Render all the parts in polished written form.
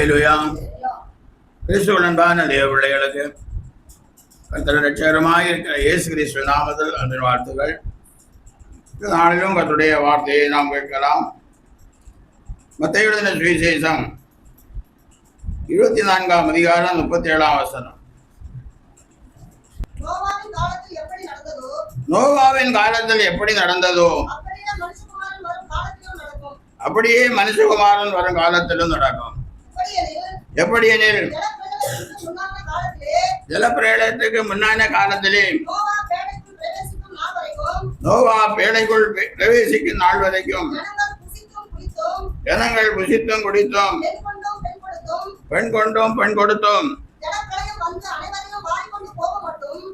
அல்லேலூயா. கிறிஸ்துவின் அன்பான தேவ பிள்ளைகளுக்கு கர்த்தர் ரட்சகருமாய் இருக்கிற இயேசு கிறிஸ்து நாமத்தில் அன்பின் வாழ்த்துக்கள். இந்த நாளிலும் கர்த்தருடைய வார்த்தையை நாம் கேட்கலாம். மத்தேயு எழுதின சுவிசேஷம் 24ஆம் அதிகாரம் 37ஆம் வசனம். நோவாவின் காலத்தில் எப்படி நடந்ததோ அப்படியே மனுஷகுமாரன் வரும் காலத்திலும் நடக்கும். எப்படி எனில் ஜலப்பிரளயத்துக்கு முன்னான காலத்திலே நோவா பேழைக்குள் பிரவேசிக்கும் நாள் வரைக்கும் ஜனங்கள் புசித்தும் குடித்தும் பெண் கொண்டும் பெண் கொடுத்தோம்.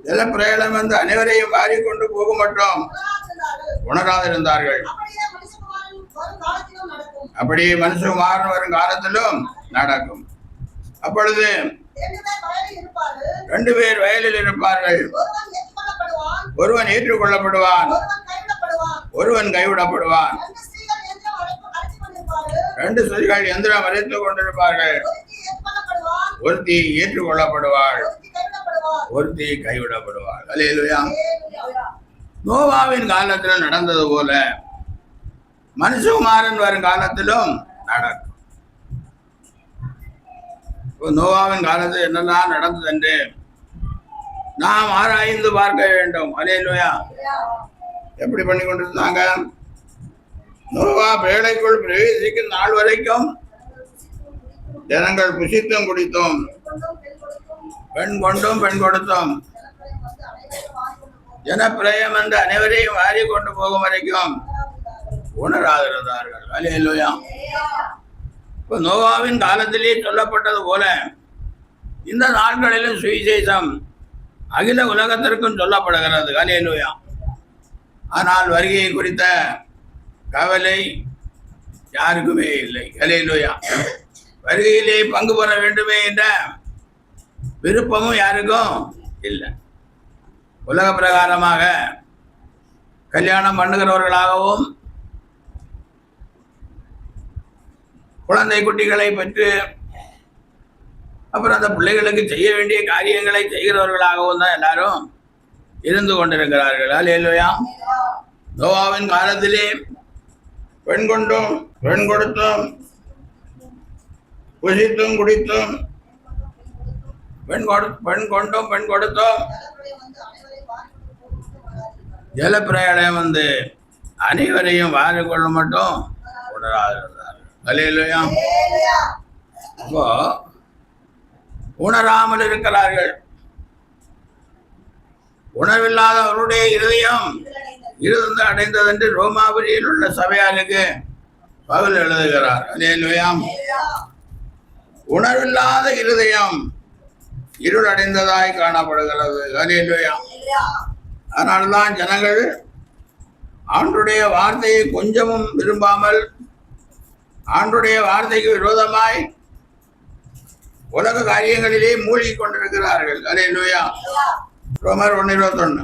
ஜலப்பிரளயம் வந்து அனைவரையும் வாரிக்கொண்டு போக மட்டும் உணராதிருந்தார்கள். அப்படியே மனுஷகுமாரன் வரும் காலத்திலும் நடக்கும். அப்பொழுது 2 பேர் வயலில் இருப்பார்கள். ஒருவன் ஏற்றுக்கொள்ளப்படுவான், ஒருவன் கைவிடப்படுவான். 2 ஸ்திரீகள் எந்திரம் அரைத்துக் கொண்டிருப்பார்கள். ஒருத்தி ஏற்றுக்கொள்ளப்படுவாள், ஒருத்தி கைவிடப்படுவாள். அல்லேலூயா. நோவாவின் காலத்தில் நடந்தது போல மனுஷகுமாரன் வரும் காலத்திலும் நடக்கும். நோவாவின் காலத்தில் என்னெல்லாம் நடந்தது என்று நாம் ஆராய்ந்து பார்க்க வேண்டும். அல்லேலூயா. எப்படி பண்ணி கொண்டிருந்தாங்க? நோவா பேழைக்குள் பிரவேசிக்கும் நாள் வரைக்கும் ஜனங்கள் புசித்தும் குடித்தோம், பெண் கொண்டும் பெண் கொடுத்தோம். ஜனப்பிரயம் என்று அனைவரையும் வாரி கொண்டு போகும் வரைக்கும் உணராதிருந்தார்கள். அல்லேலூயா. இப்போ நோவாவின் காலத்திலே சொல்லப்பட்டது போல இந்த நாட்களிலும் சுவிசேஷம் அகில உலகத்திற்கும் சொல்லப்படுகிறது. அல்லேலூயா. ஆனால் வருகையை குறித்த கவலை யாருக்குமே இல்லை. அல்லேலூயா. வருகையிலே பங்கு பெற வேண்டுமே என்ற விருப்பமும் யாருக்கும் இல்லை. உலக பிரகாரமாக கல்யாணம் பண்ணுகிறவர்களாகவும் குழந்தை குட்டிகளை பெற்று அப்புறம் அந்த பிள்ளைகளுக்கு செய்ய வேண்டிய காரியங்களை செய்கிறவர்களாகவும் தான் எல்லாரும் இருந்து கொண்டிருக்கிறார்கள். அல்லேலூயா. நோவாவின் காலத்திலே பெண் கொண்டும் பெண் கொடுத்தும் புசித்தும் குடித்தும் பெண் கொண்டும் பெண் கொடுத்தோம். ஜலப்பிரளயம் வந்து அனைவரையும் வாரி கொள்ள மட்டும் உணராதிருந்தார்கள். அல்லேலூயா. அப்போ உணராமல் இருக்கிறார்கள். உணர்வில்லாதவருடைய இருதயம் இருந்து அடைந்தது என்று ரோமாபுரியில் உள்ள சபையாருக்கு பவுல் எழுதுகிறார். அல்லேலூயா. உணர்வில்லாத இருதயம் இருள் அடைந்ததாய் காணப்படுகிறது. அல்லேலூயா. அதனால்தான் ஜனங்கள் ஆண்டுடைய வார்த்தையை கொஞ்சமும் விரும்பாமல் ஆண்டுடைய வார்த்தைக்கு விரோதமாய் உலக காரியங்களிலே மூழ்கி கொண்டிருக்கிறார்கள். அல்லேலூயா. ரோமர் 1:21.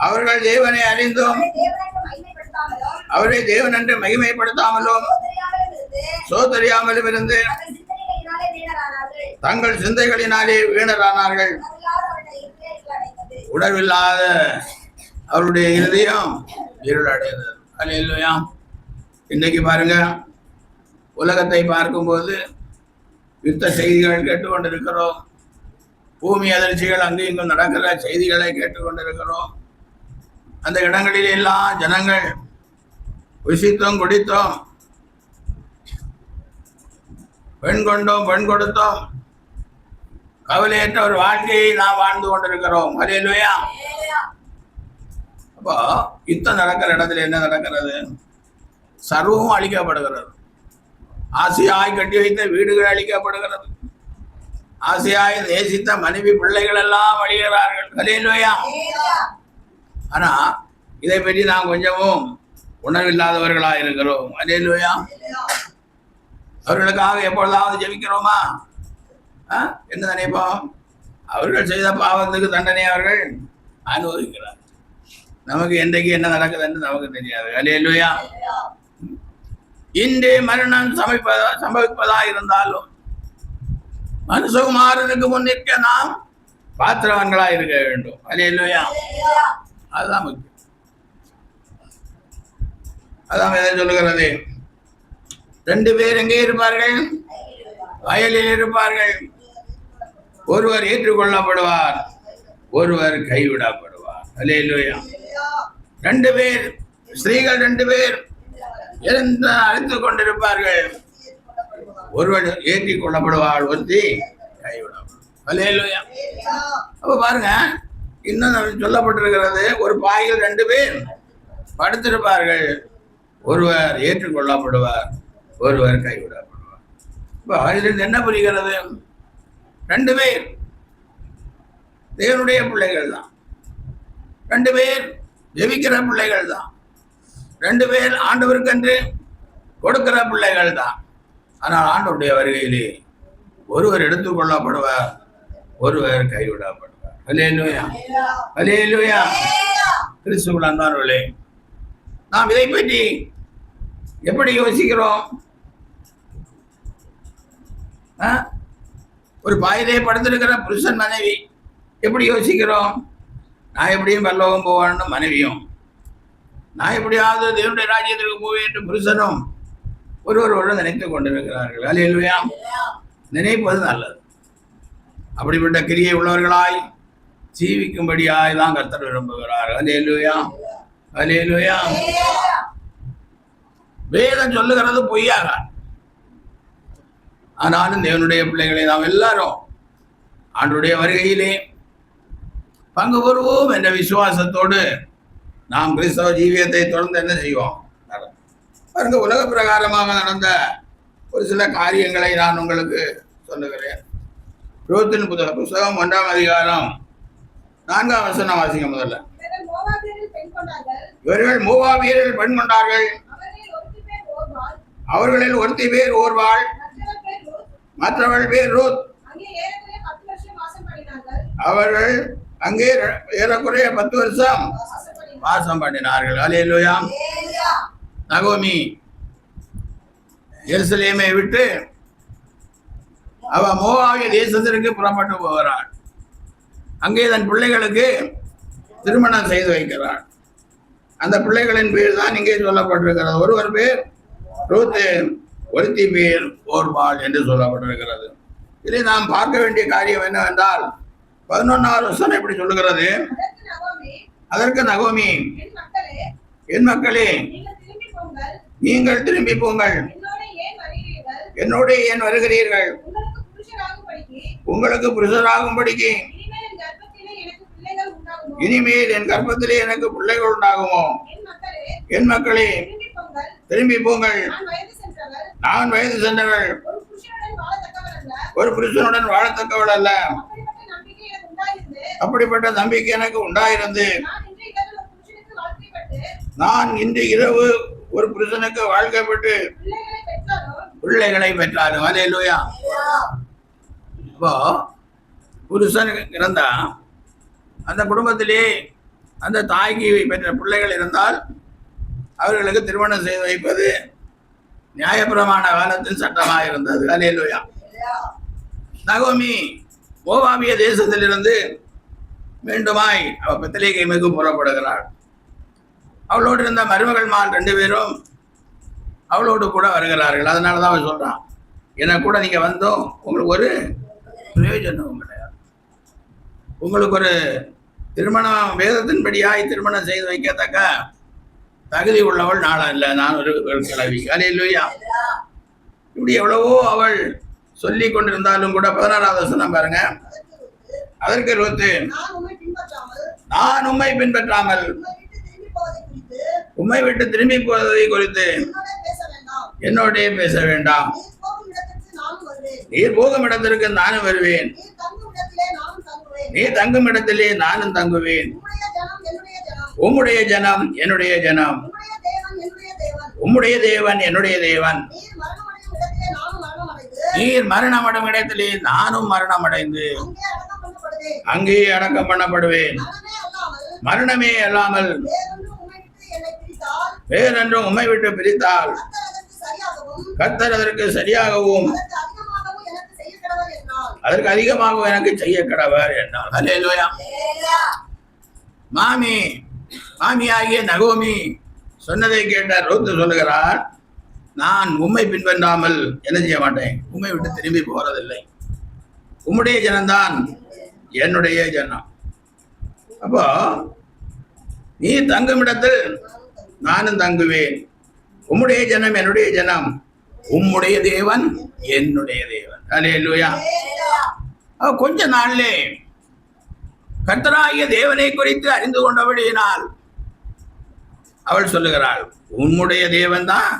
அவர்கள் தேவனை அறிந்தும் அவரை தேவன் என்று மகிமைப்படுத்தாமலும் சோதரியாமலும் இருந்து தங்கள் சிந்தைகளினாலே வீணரானார்கள். உணர்வில்லாத அவருடைய இருதயம் இருளடைந்தது. அல்லேலூயா. இன்னைக்கு பாருங்க, உலகத்தை பார்க்கும்போது யுத்த செய்திகள் கேட்டுக்கொண்டிருக்கிறோம். பூமி அதிர்ச்சிகள் அங்கும் இங்கும் நடக்கிற செய்திகளை கேட்டுக்கொண்டிருக்கிறோம். அந்த இடங்களில் எல்லாம் ஜனங்கள் புசித்தும் குடித்தோம், பெண் கொண்டோம் பெண் கொடுத்தோம், கவலையற்ற ஒரு வாழ்க்கையை நாம் வாழ்ந்து கொண்டிருக்கிறோம். அல்லேலூயா. அப்போ யுத்தம் நடக்கிற இடத்துல என்ன நடக்கிறது? சர்வமும் அழிக்கப்படுகிறது. ஆசையாய் கட்டி வைத்த வீடுகள் அழிக்கப்படுகிறது. ஆசையாய் நேசித்த மனைவி பிள்ளைகள் எல்லாம் அழிகிறார்கள். அல்லேலூயா. ஆனா இதை பற்றி நாம் கொஞ்சமும் உணர்வில்லாதவர்களா இருக்கிறோம். அல்லேலூயா. அவர்களுக்காக எப்பொழுதாவது ஜெபிக்கிறோமா? என்ன நினைப்போம்? அவர்கள் செய்த பாவத்துக்கு தண்டனை அவர்கள் அனுபவிக்கிறார். நமக்கு என்றைக்கு என்ன நடக்குதுன்னு நமக்கு தெரியாது. அல்லேலூயா. இன்றே மரணம் சம்பவிப்பதா இருந்தாலும் மனுஷகுமாரனுக்கு முன்னிற்க நாம் பாத்திரவன்களா இருக்க வேண்டும். அல்லேலூயா. அதுதான் முக்கியம். அதான் எதை சொல்லுகிறது? 2 பேர் எங்கே இருப்பார்கள்? வயலில் இருப்பார்கள். ஒருவர் ஏற்றுக்கொள்ளப்படுவார், ஒருவர் கைவிடப்படுவார். அல்லேலூயா. 2 பேர் ஸ்திரீகள் 2 பேர் அழைத்துக் கொண்டிருப்பார்கள். ஒருவர் ஏற்றிக் கொள்ளப்படுவார், ஒருத்தி கைவிடப்படுவார். அல்லேலூயா. அப்ப பாருங்க, இன்னும் சொல்லப்பட்டிருக்கிறது, ஒரு பாயில் 2 பேர் படுத்திருப்பார்கள், ஒருவர் ஏற்றுக்கொள்ளப்படுவார், ஒருவர் கைவிடப்படுவார். இப்போ அதிலிருந்து என்ன புரிகிறது? 2 பேர் தேவனுடைய பிள்ளைகள் தான், 2 பேர் ஜெபிக்கிற பிள்ளைகள் தான், 2 பேர் ஆண்டவருக்கென்று கொடுக்கிற பிள்ளைகள் தான். ஆனால் ஆண்டவருடைய வருகையிலே ஒருவர் எடுத்துக்கொள்ளப்படுவார், ஒருவர் கைவிடப்படுவார். அல்லேலூயா. அல்லேலூயா. கிறிஸ்துவுக்குள் அன்பானவர்களே, நாம் இதை பற்றி எப்படி யோசிக்கிறோம்? ஒரு பாயிலே படுத்திருக்கிற புருஷன் மனைவி எப்படி யோசிக்கிறோம்? நான் எப்படியும் பரலோகம் போவான்னு மனைவியும், நான் எப்படியாவது தேவனுடைய ராஜ்யத்திற்கு போவேன் என்று புருஷனும் ஒருவரோடு நினைத்துக் கொண்டிருக்கிறார்கள். அல்லேலூயா. நினைப்பது நல்லது. அப்படிப்பட்ட கிரியை உள்ளவர்களாய் ஜீவிக்கும்படியாய் தான் கர்த்தர் விரும்புகிறார். அல்லேலூயா. அல்லேலூயா. வேதம் சொல்லுகிறது பொய்யாக, ஆனாலும் தேவனுடைய பிள்ளைகளை நாம் எல்லாரும் ஆண்டவருடைய வருகையிலே பங்கு பெறுவோம் என்ற விசுவாசத்தோடு நாம் கிறிஸ்தவ ஜீவியத்தை தொடர்ந்து என்ன செய்வோம்? பாருங்க, உலக பிரகாரமாக நடந்த ஒரு சில காரியங்களை நான் உங்களுக்கு சொல்லுகிறேன். ரோத்தின் புத்தகம் 1ஆம் அதிகாரம் 4ஆம் வசனம் வாசிங்க. முதல்ல, இவர்கள் மோவாபியரில் பெண் கொண்டார்கள். அவர்களில் ஒருத்தி பேர் ஓர்வாள், மற்றவள் பேர் ரூத். அவர்கள் அங்கே ஏறக்குறைய 10 வருஷம் வாசம் பண்ணினார்கள். அல்லேலூயா. நகோமி எருசலேமை விட்டு அவ மோவாபிய தேசத்திற்கு புறப்பட்டு போகிறாள். அங்கே தன் பிள்ளைகளுக்கு திருமணம் செய்து வைக்கிறாள். அந்த பிள்ளைகளின் பேர் தான் இங்கே சொல்லப்பட்டிருக்கிறது. ஒருவர் பேர் ரூத், ஒருத்தி பேர் ஓர்பாள் என்று சொல்லப்பட்டிருக்கிறது. இதை நாம் பார்க்க வேண்டிய காரியம் என்னவென்றால், 11ஆவது வசனம் எப்படி சொல்லுகிறது? அதற்கு நகோமி, என் மக்களே, நீங்கள் திரும்பி போங்கள், என்னோட ஏன் வருகிறீர்கள்? உங்களுக்கு புருஷராகும்படிக்கு இனிமேல் என் கர்ப்பத்திலே எனக்கு பிள்ளைகள் உண்டாகுமோ? என் மக்களே, திரும்பி போங்கள், நான் வயது சென்றவள், ஒரு புருஷனுடன் வாழத்தக்கவள் அல்ல. அப்படிப்பட்ட நம்பிக்கை எனக்கு உண்டாயிருந்து நான் இன்று இரவு ஒரு புருஷனுக்கு வாழ்க்கைப்பட்டு பிள்ளைகளை பெற்றாலும். அல்லேலூயா. இப்போ புருஷன் இருந்தா அந்த குடும்பத்திலே அந்த தாய்க்கு பெற்ற பிள்ளைகள் இருந்தால் அவர்களுக்கு திருமணம் செய்து வைப்பது நியாயப்பிரமாண காலத்தில் சட்டமாக இருந்தது. அல்லேலூயா. நகோமி மோவாபிய தேசத்திலிருந்து மீண்டுமாய் அவ பெத்லகேமுக்கு புறப்படுகிறாள். அவளோடு இருந்த மருமகள்மார் 2 பேரும் அவளோடு கூட வருகிறார்கள். அதனாலதான் அவன் சொல்றான், எனக்கு கூட நீங்க வந்தோம், உங்களுக்கு ஒரு பிரயோஜனமும் கிடையாது, உங்களுக்கு ஒரு திருமணம் வேதத்தின்படியாய் திருமணம் செய்து வைக்கத்தக்க தகுதி உள்ளவள் நானும் இல்லை, நான் ஒரு கிழவி. அல்லேலூயா. இப்படி எவ்வளவோ அவள் சொல்லி கொண்டிருந்தாலும் கூட 16ஆவது வசனம் பாருங்க. அதற்கு ரூத், நான் உம்மை பின்பற்றாமல் உம்மை விட்டு திரும்பி போவதை குறித்து என்னோட பேச வேண்டாம். நீர் போகும் இடத்திற்கு நானும் வருவேன், நீ தங்கும் இடத்திலே நானும் தங்குவேன். உம்முடைய ஜனம் என்னுடைய ஜனம், உம்முடைய தேவன் என்னுடைய தேவன். நீர் மரணமடையும் இடத்திலே நானும் மரணம் அடைந்து அங்கே அடக்கம் பண்ணப்படுவேன். மரணமே அல்லாமல் வேறென்றும் உம்மை விட்டு பிரித்தால் கர்த்தர் அதற்கு சரியாகவும் அதற்கு அதிகமாகவும் எனக்கு செய்ய கடவர் என்றார். அல்லேலூயா. மாமியாகிய நகோமி சொன்னதை கேட்ட ரூத் சொல்லுகிறார், நான் உம்மை பின்பற்றாமல் என்ன செய்ய மாட்டேன், உம்மை விட்டு திரும்பி போறதில்லை. உம்முடைய ஜனம்தான் என்னுடைய ஜனம். அப்போ நீ தங்கும் இடத்தில் நானும் தங்குவேன். உம்முடைய ஜனம் என்னுடைய ஜனம், உம்முடைய தேவன் என்னுடைய தேவன். அல்லேலூயா. கொஞ்ச நாள்லே கர்த்தராகிய தேவனை குறித்து அறிந்து கொண்டபடியினால் அவள் சொல்லுகிறாள், உம்முடைய தேவன் தான்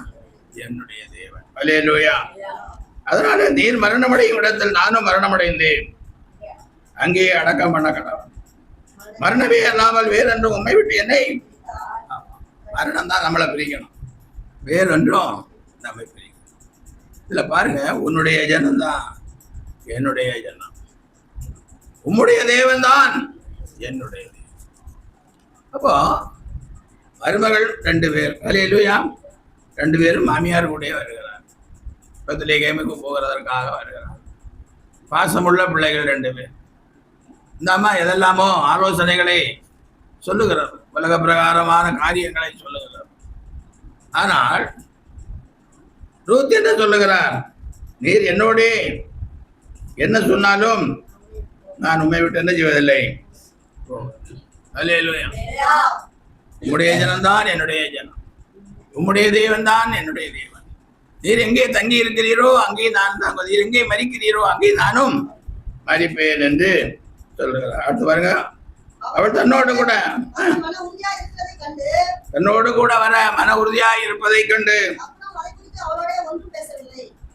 என்னுடைய தேவன். அல்லேலூயா. அதனால நீர் மரணமடையும் இடத்தில் நானும் மரணமடைந்தேன், அங்கே அடக்கம் பண்ண கடவுள். மரணமே அல்லாமல் வேறென்றும் உண்மை விட்டு என்னை, மரணம் தான் நம்மளை பிரிக்கணும், வேறொன்றும் நம்மை பிரிக்கணும். இதுல பாருங்க, உன்னுடைய ஜனம் தான் என்னுடைய ஜனம், உம்முடைய தேவன் தான் என்னுடைய தேவன். அப்போ மருமகள் 2 பேர், அல்லேலூயா, 2 பேரும் மாமியார் கூட வருகிறார், பெத்லகேமுக்கு போகிறதற்காக வருகிறார். பாசமுள்ள பிள்ளைகள் 2 பேர். இந்த அம்மா எதெல்லாமோ ஆலோசனைகளை சொல்லுகிறார், உலக பிரகாரமான காரியங்களை சொல்லுகிறார். ஆனால் ரூத் என்ன சொல்லுகிறார், நீர் என்னோட என்ன சொன்னாலும் நான் உண்மை விட்டு என்ன செய்வதில்லை. அல்லேலூயா. உம்முடைய ஜனம்தான் என்னுடைய ஜனம், உம்முடைய தேவன் தான் என்னுடைய தேவன். நீர் எங்கே தங்கி இருக்கிறீரோ அங்கே நான் தங்க, நீர் எங்கே மறிக்கிறீரோ அங்கே நானும் மறிப்பேன் என்று சொல்லுகிறார். அடுத்து பாருங்க, அவள் தன்னோடு கூட வர மன உறுதியாய் இருப்பதை கண்டு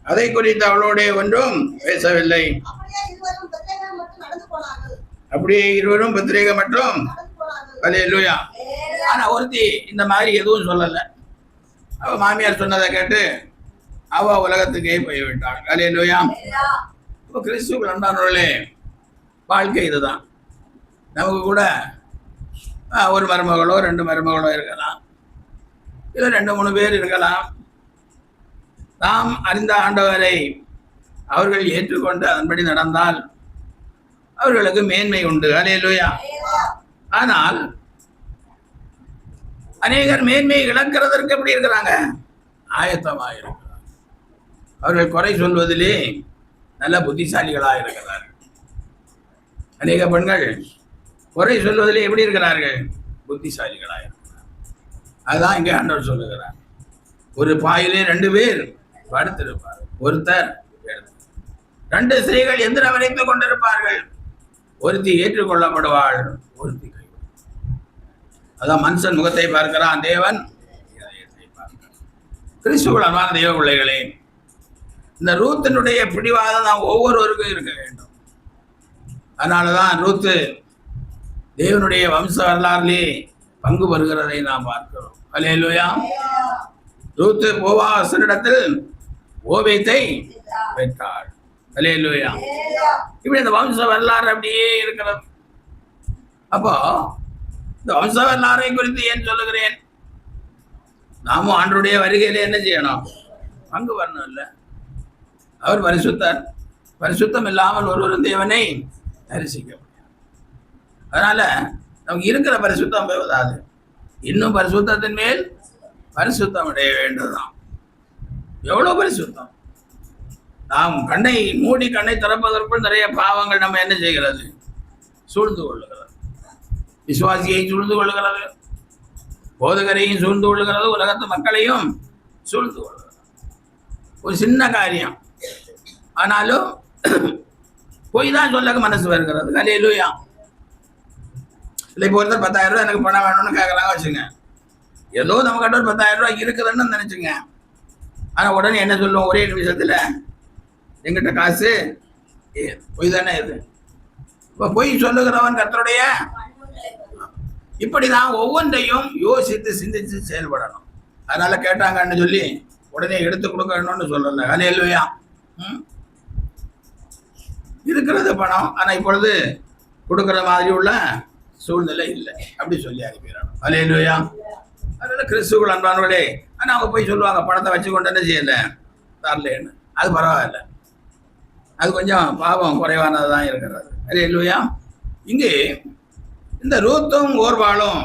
அதை குறித்து அவளோட ஒன்றும் பேசவில்லை. அப்படியே இருவரும் பெத்லகேம் மட்டும். அல்லேலூயா. ஆனா ஒருத்தி இந்த மாதிரி எதுவும் சொல்லல. அவ மாமியார் சொன்னதை கேட்டு அவ உலகத்துக்கே போய்விட்டாள். அல்லேலூயா. இப்போ கிறிஸ்துவுக்கு அன்பானவர்களே, வாழ்க்கை இதுதான். நமக்கு கூட ஒரு மருமகளோ 2 மருமகளோ இருக்கலாம், இல்லை 2-3 பேர் இருக்கலாம். நாம் அறிந்த ஆண்டவரை அவர்கள் ஏற்றுக்கொண்டு அதன்படி நடந்தால் அவர்களுக்கு மேன்மை உண்டு. அல்லேலூயா. ஆனால் அநேகர் மேன்மை இழக்கிறதற்கு எப்படி இருக்கிறாங்க, ஆயத்தமாக இருக்கிறார். அவர்கள் குறை சொல்வதிலே நல்ல புத்திசாலிகளாக இருக்கிறார்கள். அநேக பெண்கள் குறை சொல்வதிலே எப்படி இருக்கிறார்கள், புத்திசாலிகளாக இருக்கிறார். அதுதான் இங்கே ஆண்டவர் சொல்லுகிறார். ஒரு பாயிலே 2 பேர் படுத்திருப்பார், ஒருத்தர் 2 ஸ்திரீகள் எந்திரம் வரைத்துக் கொண்டிருப்பார்கள். ஒருத்தி ஏற்றுக்கொள்ளப்படுவாள், ஒருத்தி கைவிடுவாள். அதான் மனுஷன் முகத்தை பார்க்கிறான், தேவன் இதயத்தை பார்க்கிறான். கிறிஸ்துவுக்குள் அன்பான தெய்வ பிள்ளைகளே, இந்த ரூத்தினுடைய பிடிவாதம் நாம் ஒவ்வொருவருக்கும் இருக்க வேண்டும். அதனாலதான் ரூத்து தேவனுடைய வம்ச வரலாறுலே பங்கு பெறுகிறதை நாம் பார்க்கிறோம். அல்லேலூயா. ரூத்து போவாசனிடத்தில் ஓபேத்தை பெற்றாள். அல்லேலூயா. இப்படி இந்த வம்ச வரலாறு அப்படியே இருக்கிறது. அப்போ இந்த வம்ச வரலாறை குறித்து ஏன் சொல்லுகிறேன், நாமும் ஆண்டவருடைய வருகையில என்ன செய்யணும், பங்கு வரணும். இல்லை, அவர் பரிசுத்தர், பரிசுத்தம் இல்லாமல் ஒருவரும் தேவனை தரிசிக்க முடியாது. அதனால நமக்கு இருக்கிற பரிசுத்தம் போவதாது, இன்னும் பரிசுத்தத்தின் மேல் பரிசுத்தம் அடைய வேண்டுதான். எவ்வளவு பரிசுத்தம்! நாம் கண்ணை மூடி கண்ணை திறப்பதற்குள் நிறைய பாவங்கள் நம்ம என்ன செய்கிறது, சூழ்ந்து கொள்ளுகிறது. விசுவாசியை சூழ்ந்து கொள்ளுகிறது, போதகரையும் சூழ்ந்து கொள்ளுகிறது, உலகத்து மக்களையும் சூழ்ந்து கொள்ளுகிறது. ஒரு சின்ன காரியம் ஆனாலும் போய் தான் சொல்ல மனசு வருகிறது. அல்லேலூயா. இல்லை, இப்போ ஒருத்தர் 10,000 ரூபாய் எனக்கு பணம் வேணும்னு கேட்கறாங்க வச்சுங்க. ஏதோ நம்ம கிட்ட ஒரு 10,000 ரூபாய் இருக்குதுன்னு நினைச்சுங்க. ஆனால் உடனே என்ன சொல்லுவோம், ஒரே நிமிஷத்தில் எங்கிட்ட காசு பொய் தானே இது. இப்போ பொய் சொல்லுகிறவன் கர்த்தருடைய. இப்படி தான் ஒவ்வொன்றையும் யோசித்து சிந்திச்சு செயல்படணும். அதனால கேட்டாங்கன்னு சொல்லி உடனே எடுத்து கொடுக்கணும்னு சொல்லல. அல்லேலூயா. இருக்கிறது பணம், ஆனால் இப்பொழுது கொடுக்குற மாதிரி உள்ள சூழ்நிலை இல்லை, அப்படி சொல்லி அனுப்பிடுறாங்க. அல்லேலூயா. அதனால கிறிஸ்துவுக்குள் அன்பானவர்களே, ஆனால் அவங்க போய் சொல்லுவாங்க, பணத்தை வச்சு கொண்டு என்ன செய்யல, தரலன்னு, அது பரவாயில்ல, அது கொஞ்சம் பாவம் குறைவானது தான் இருக்கிறது. அது இல்லையா? இங்கு இந்த ரூத்தும் ஓர்பாலும்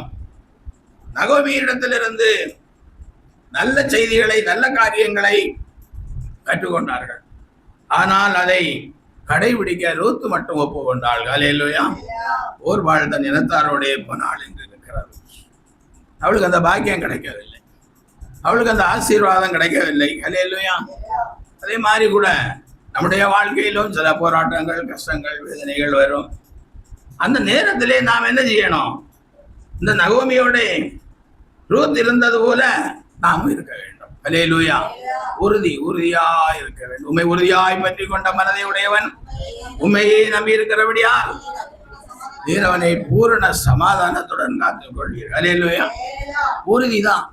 நகோமியிடத்திலிருந்து நல்ல செய்திகளை, நல்ல காரியங்களை கற்றுக்கொண்டார்கள். ஆனால் அதை கடைபிடிக்க ரூத்து மட்டும் ஒப்புக்கொண்டாள். அல்லேலூயா. ஓர்பாள் தன் இனத்தாரோடைய போனாள் என்று இருக்கிறது. அவளுக்கு அந்த பாக்கியம் கிடைக்கவில்லை, அவளுக்கு அந்த ஆசீர்வாதம் கிடைக்கவில்லை. அல்லேலூயா. அதே மாதிரி கூட நம்முடைய வாழ்க்கையிலும் சில போராட்டங்கள், கஷ்டங்கள், வேதனைகள் வரும். அந்த நேரத்திலே நாம் என்ன செய்யணும்? இந்த நகோமியோட ரூத் இருந்தது போல நாம் இருக்க வேண்டும். அல்லேலூயா. உறுதியாய் இருக்க வேண்டும். உண்மை உறுதியாய் பற்றி கொண்ட மனதை உடையவன் உண்மையை நம்பி இருக்கிறபடியால் தேவனை பூரண சமாதானத்துடன் காத்துக் கொள்வீர்கள். அல்லேலூயா. உறுதிதான்.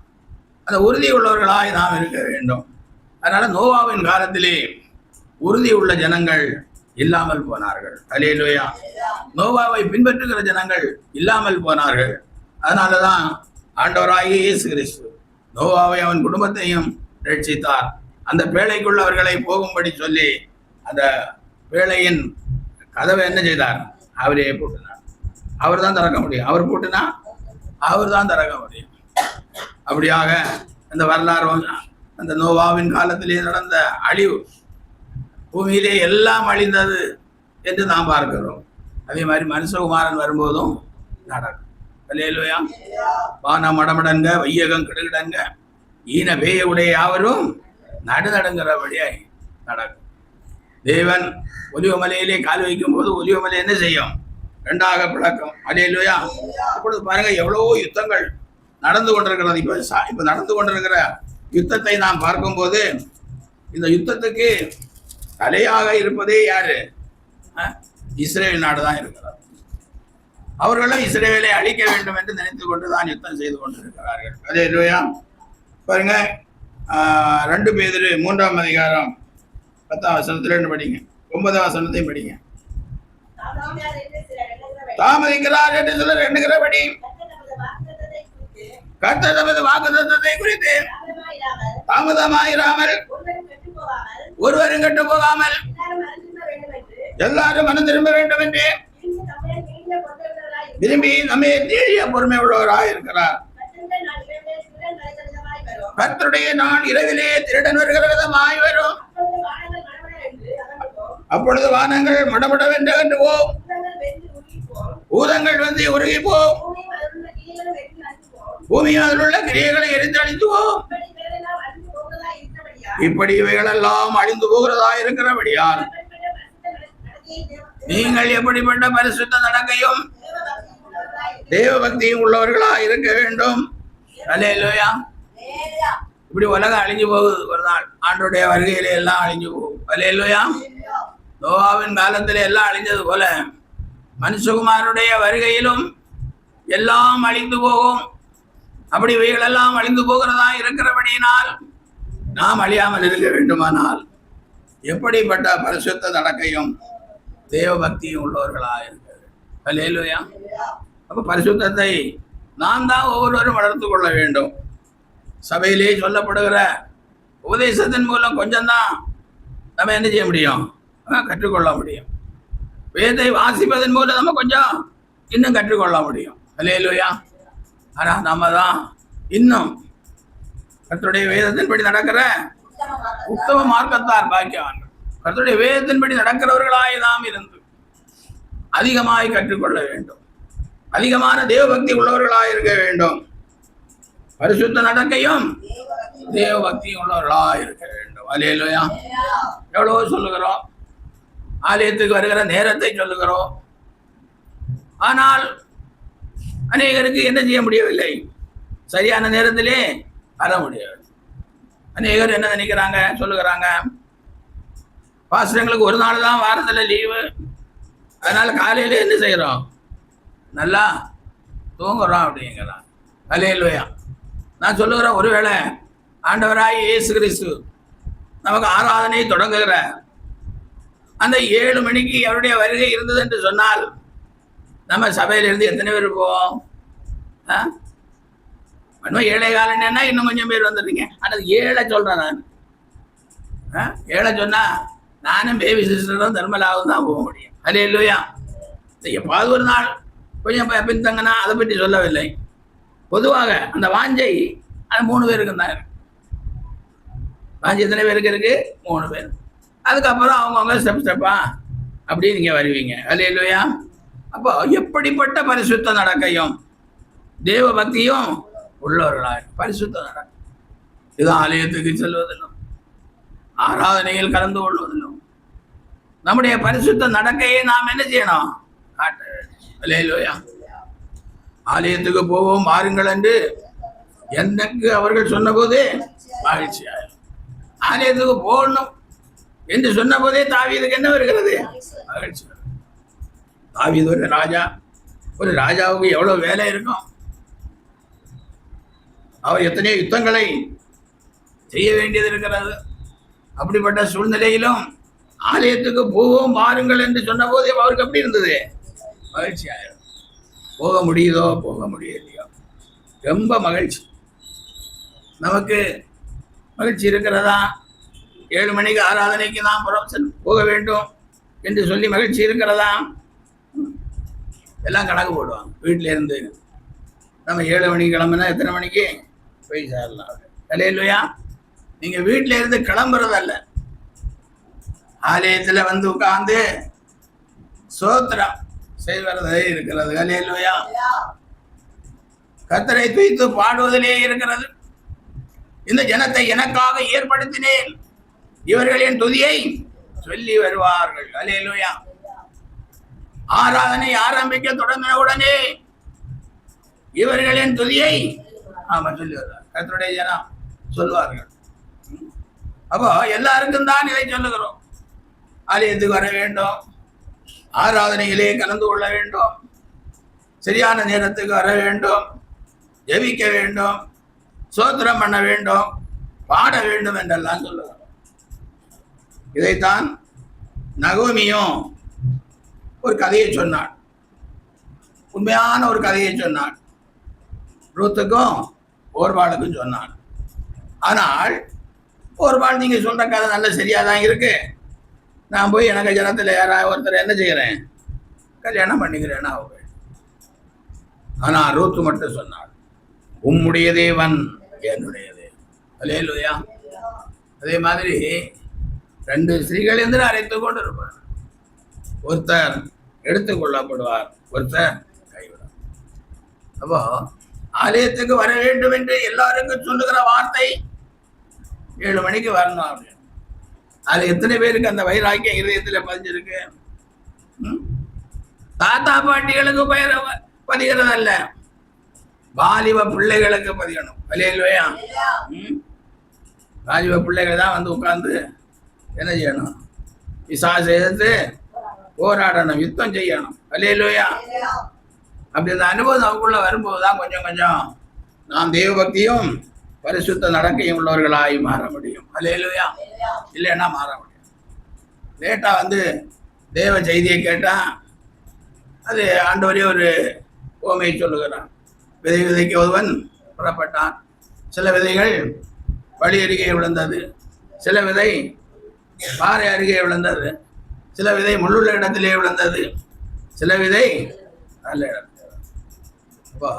அந்த உறுதி உள்ளவர்களாய் நாம் இருக்க வேண்டும். அதனால நோவாவின் காலத்திலே உறுதி உள்ள ஜனங்கள் இல்லாமல் போனார்கள். அல்லேலூயா. நோவாவை பின்பற்றுகிற ஜனங்கள் இல்லாமல் போனார்கள். அதனாலதான் ஆண்டவராகிய இயேசு கிறிஸ்து நோவாவை அவன் குடும்பத்தையும் ரட்சித்தார். அந்த பேழைக்குள்ள அவர்களை போகும்படி சொல்லி அந்த பேழையின் கதவை என்ன செய்தார்? அவரே பூட்டினார். அவர் தான் திறக்க முடியும். அவர் பூட்டினா அவர் தான் திறக்க முடியும். அப்படியாக அந்த வரலாறு, அந்த நோவாவின் காலத்திலே நடந்த அழிவு, பூமியிலே எல்லாம் அழிந்தது என்று நாம் பார்க்கிறோம். அதே மாதிரி மனுஷகுமாரன் வரும்போதும் நடக்கும். அல்லேலூயா. வானம் மடமடங்க, வையகம் கிடுகிடங்க, ஈன பேய உடைய யாவரும் நடுநடுங்கிறபடியாய் நடக்கும். தேவன் ஒலிவமலையிலே கால் வைக்கும் போது ஒலிவமலை என்ன செய்யும்? ரெண்டாக பிளக்கும். அல்லேலூயா. இப்பொழுது பாருங்க, எவ்வளவோ யுத்தங்கள் நடந்து கொண்டிருக்கிறது. இப்ப நடந்து கொண்டிருக்கிற யுத்தத்தை நாம் பார்க்கும்போது இந்த யுத்தத்துக்கு தலையாக இருப்பதே யாரு? இஸ்ரேல் நாடு தான் இருக்கிறார். அவர்களும் இஸ்ரேலை அழிக்க வேண்டும் என்று நினைத்து கொண்டுதான் யுத்தம் செய்து கொண்டிருக்கிறார்கள். அல்லேலூயா. பாருங்க, 2 பேதுரு 3ஆம் அதிகாரம் 10ஆம் வசனத்திலிருந்து படிங்க, 9ஆம் வசனத்தையும் படிங்க. தாமதிக்கிறார் என்று சிலர் எண்ணுகிறபடி கர்த்தர் தமது வாக்குத்தத்தத்தை குறித்து தாமதமாயிராமல், ஒருவரும் கெட்டு போகாமல் எல்லாரும் மனம் திரும்ப வேண்டும் என்று விரும்பி நம்மை தேடிய பொறுமை உள்ளவராய் இருக்கிறார். கர்த்தருடைய நாள் இரவிலே திருடன் வருகிற விதமாய் வரும். அப்பொழுது வானங்கள் மடமடவென்று அகன்றுவோம், பூதங்கள் வந்து உருகி போம், பூமியில் அதில் உள்ள கிரியைகளை எரிந்து அழித்துவோம். இப்படி இவைகளெல்லாம் அழிந்து போகிறதா இருக்கிறபடியால் நீங்கள் எப்படிப்பட்ட பரிசுத்த நடக்கையும் தேவ பக்தியும் உள்ளவர்களா இருக்க வேண்டும். அல்லேலூயா. இப்படி உலகம் அழிஞ்சு போகுது. ஒரு நாள் ஆண்டோடைய வருகையில எல்லாம் அழிஞ்சு போகும். அல்லேலூயா. நோவாவின் காலத்துல எல்லாம் அழிஞ்சது போல மனுஷகுமாரனுடைய வருகையிலும் எல்லாம் அழிந்து போகும். அப்படி இவைகளெல்லாம் அழிந்து போகிறதா இருக்கிறபடியினால் நாம் அழியாமல் இருக்க வேண்டுமானால் எப்படிப்பட்ட பரிசுத்த நடக்கையும் தேவ பக்தியும் உள்ளவர்களா இருக்க வேண்டும். அல்லேலூயா. அப்ப பரிசுத்தத்தை நாம் தான் ஒவ்வொருவரும் வளர்த்து கொள்ள வேண்டும். சபையிலே சொல்லப்படுகிற உபதேசத்தின் மூலம் கொஞ்சம்தான் நம்ம என்ன செய்ய முடியும்? கற்றுக்கொள்ள முடியும். வேதத்தை வாசிப்பதன் மூலம் நம்ம கொஞ்சம் இன்னும் கற்றுக்கொள்ள முடியும். அல்லேலூயா. ஆனால் நம்ம தான் இன்னும் கர்த்தருடைய வேதத்தின்படி நடக்கிற உத்தம மார்க்கத்தார் பாக்கியவான்கள். கர்த்தருடைய வேதத்தின்படி நடக்கிறவர்களாய் நாம் இருந்து அதிகமாய் கற்றுக்கொள்ள வேண்டும். அதிகமான தேவபக்தி உள்ளவர்களாய் இருக்க வேண்டும். பரிசுத்த நடக்கையும் தேவபக்தியும் உள்ளவர்களாய் இருக்க வேண்டும். அல்லேலூயா. எவ்வளவோ சொல்லுகிறோம், ஆலயத்துக்கு வருகிற நேரத்தை சொல்லுகிறோம். ஆனால் அநேகருக்கு என்ன செய்ய முடியவில்லை? சரியான நேரத்திலே வர முடியவில்லை. அநேகர் என்ன நினைக்கிறாங்க, சொல்லுகிறாங்க, பாஸ்டர்களுக்கு ஒரு நாள் தான் வாரத்தில் லீவு, அதனால காலையில என்ன செய்கிறோம்? நல்லா தூங்குறோம் அப்படிங்கிறான். அல்லேலூயா. நான் சொல்லுகிறேன், ஒருவேளை ஆண்டவராய் இயேசு கிறிஸ்து நமக்கு ஆராதனை தொடங்குகிற அந்த 7 மணிக்கு அவருடைய வருகை இருந்தது என்று சொன்னால் நம்ம சபையிலிருந்து எத்தனை பேர் போவோம்? 7:15 இன்னும் கொஞ்சம் பேர் வந்துடுறீங்க. ஆனால் 7 சொல்றேன் நான். ஏழை சொன்னா நானும் பேபி சிஸ்டரும் தர்மலாவும் தான் போக முடியும். அல்லேலூயா. எப்பாவது ஒரு நாள் கொஞ்சம் பின்தங்கன்னா அதை பற்றி சொல்லவில்லை. பொதுவாக அந்த வாஞ்சை அது 3 பேருக்கு தான் இருக்கு. வாஞ்சை எத்தனை பேருக்கு இருக்கு? 3 பேர். அதுக்கப்புறம் அவங்கவுங்க ஸ்டெப்பா அப்படி நீங்க வருவீங்க. அல்லேலூயா. அப்போ எப்படிப்பட்ட பரிசுத்த நடக்கையும் தேவ பக்தியும் உள்ளவர்களாக பரிசுத்த நடக்கும். இது ஆலயத்துக்கு செல்வதிலும் ஆராதனையில் கலந்து கொள்வதிலும் நம்முடைய பரிசுத்த நடக்கையை நாம் என்ன செய்யணும்? காட்ட வேண்டும். அல்லேலூயா. ஆலயத்துக்கு போவோம் வாருங்கள் என்று எனக்கு அவர்கள் சொன்ன போதே மகிழ்ச்சியாயிரும். ஆலயத்துக்கு போகணும் என்று சொன்ன போதே தாவீதுக்கு என்ன வருகிறது? மகிழ்ச்சி. தாவீது ஒரு ராஜா. ஒரு ராஜாவுக்கு எவ்வளவு வேலை இருக்கும். அவர் எத்தனையோ யுத்தங்களை செய்ய வேண்டியது இருக்கிறது. அப்படிப்பட்ட சூழ்நிலையிலும் ஆலயத்துக்கு போவோம் வாருங்கள் என்று சொன்ன போதே அவருக்கு எப்படி இருந்தது? மகிழ்ச்சியாயிரும். போக முடியுதோ போக முடியலையோ ரொம்ப மகிழ்ச்சி. நமக்கு மகிழ்ச்சி இருக்கிறதா? 7 மணிக்கு ஆராதனைக்கு நாம் போக வேண்டும் என்று சொல்லி மகிழ்ச்சி இருக்கிறதா? எல்லாம் கணக்கு போடுவாங்க. வீட்டில இருந்து நம்ம 7 மணிக்கு கிளம்புனா எத்தனை மணிக்கு போய் சேரலாம்? அல்லேலூயா. நீங்க வீட்டில இருந்து கிளம்புறதல்ல, ஆலயத்துல வந்து உட்கார்ந்து சோத்திரம் செய்வதே இருக்கிறது. அல்லேலூயா. கர்த்தரை துதித்து பாடுவதிலே இருக்கிறது. இந்த ஜனத்தை எனக்காக ஏற்படுத்தினேன், இவர்களின் துதியை சொல்லி வருவார்கள். அல்லேலூயா. ஆராதனை ஆரம்பிக்க தொடங்கின உடனே இவர்களின் துதியை சொல்லி வருவார். கர்த்தருடைய ஜனம் சொல்வார்கள். அப்போ எல்லாருக்கும் தான் இதை சொல்லுகிறோம். ஆலயத்துக்கு வர வேண்டும், ஆராதனையிலே கலந்து கொள்ள வேண்டும், சரியான நேரத்துக்கு வர வேண்டும், ஜெபிக்க வேண்டும், சோத்திரம் பண்ண வேண்டும், பாட வேண்டும் என்றெல்லாம் சொல்லுகிறோம். இதைத்தான் நகோமியும் ஒரு கதையை சொன்னாள். உண்மையான ஒரு கதையை சொன்னாள். ரூத்துக்கும் ஓர்பாளுக்கும் சொன்னாள். ஆனால் ஓர்பாள் நீங்க சொல்ற கதை நல்ல சரியா தான் இருக்கு, நான் போய் எனக்கு ஜனத்துல யாராவது ஒருத்தர் என்ன செய்கிறேன், கல்யாணம் பண்ணிக்கிறேன்னா அவங்க. ஆனா ரூத்து மட்டும் சொன்னாள், உம்முடைய தேவன் என்னுடைய தேவன். அல்லேலூயா. அதே மாதிரி 2 ஸ்திரீகள் என்று அழைத்து கொண்டு இருப்பார். ஒருத்தர் எடுத்துக் கொள்ளப்படுவார், ஒருத்தர் கைவிடும். அப்போ ஆலயத்துக்கு வர வேண்டும் என்று எல்லாருக்கும் சொல்லுகிற வார்த்தை 7 மணிக்கு வரணும் அப்படின்னு. அது எத்தனை பேருக்கு அந்த வைராக்கியம் இதயத்துல பதிஞ்சிருக்கு? தாத்தா பாட்டிகளுக்கு பதிகிறதல்ல, வாலிப பிள்ளைகளுக்கு பதியணும். அல்லேலூயா. வாலிப பிள்ளைகள் தான் வந்து உட்கார்ந்து என்ன செய்யணும்? பிசாசை எதிர்த்து போராடணும், யுத்தம் செய்யணும். அல்லேலூயா. அப்படி அந்த அனுபவம் அவங்களுக்குள்ள வரும்போது தான் கொஞ்சம் கொஞ்சம் நாம் தெய்வ பக்தியும் பரிசுத்த நடக்கையும் உள்ளவர்களாய் மாற முடியும். அல்லேலூயா. இல்லைன்னா மாற முடியும். லேட்டா வந்து தேவ செய்தியை கேட்டா அது ஆண்டவரே ஒரு ஓமையை சொல்லுகிறான். விதை விதைக்க ஒருவன் புறப்பட்டான். சில விதைகள் வழி அருகே விழுந்தது, சில விதை பாறை அருகே விழுந்தது, சில விதை முள்ளுள்ள இடத்திலே விழுந்தது, சில விதை நல்ல இடத்துல. இப்போ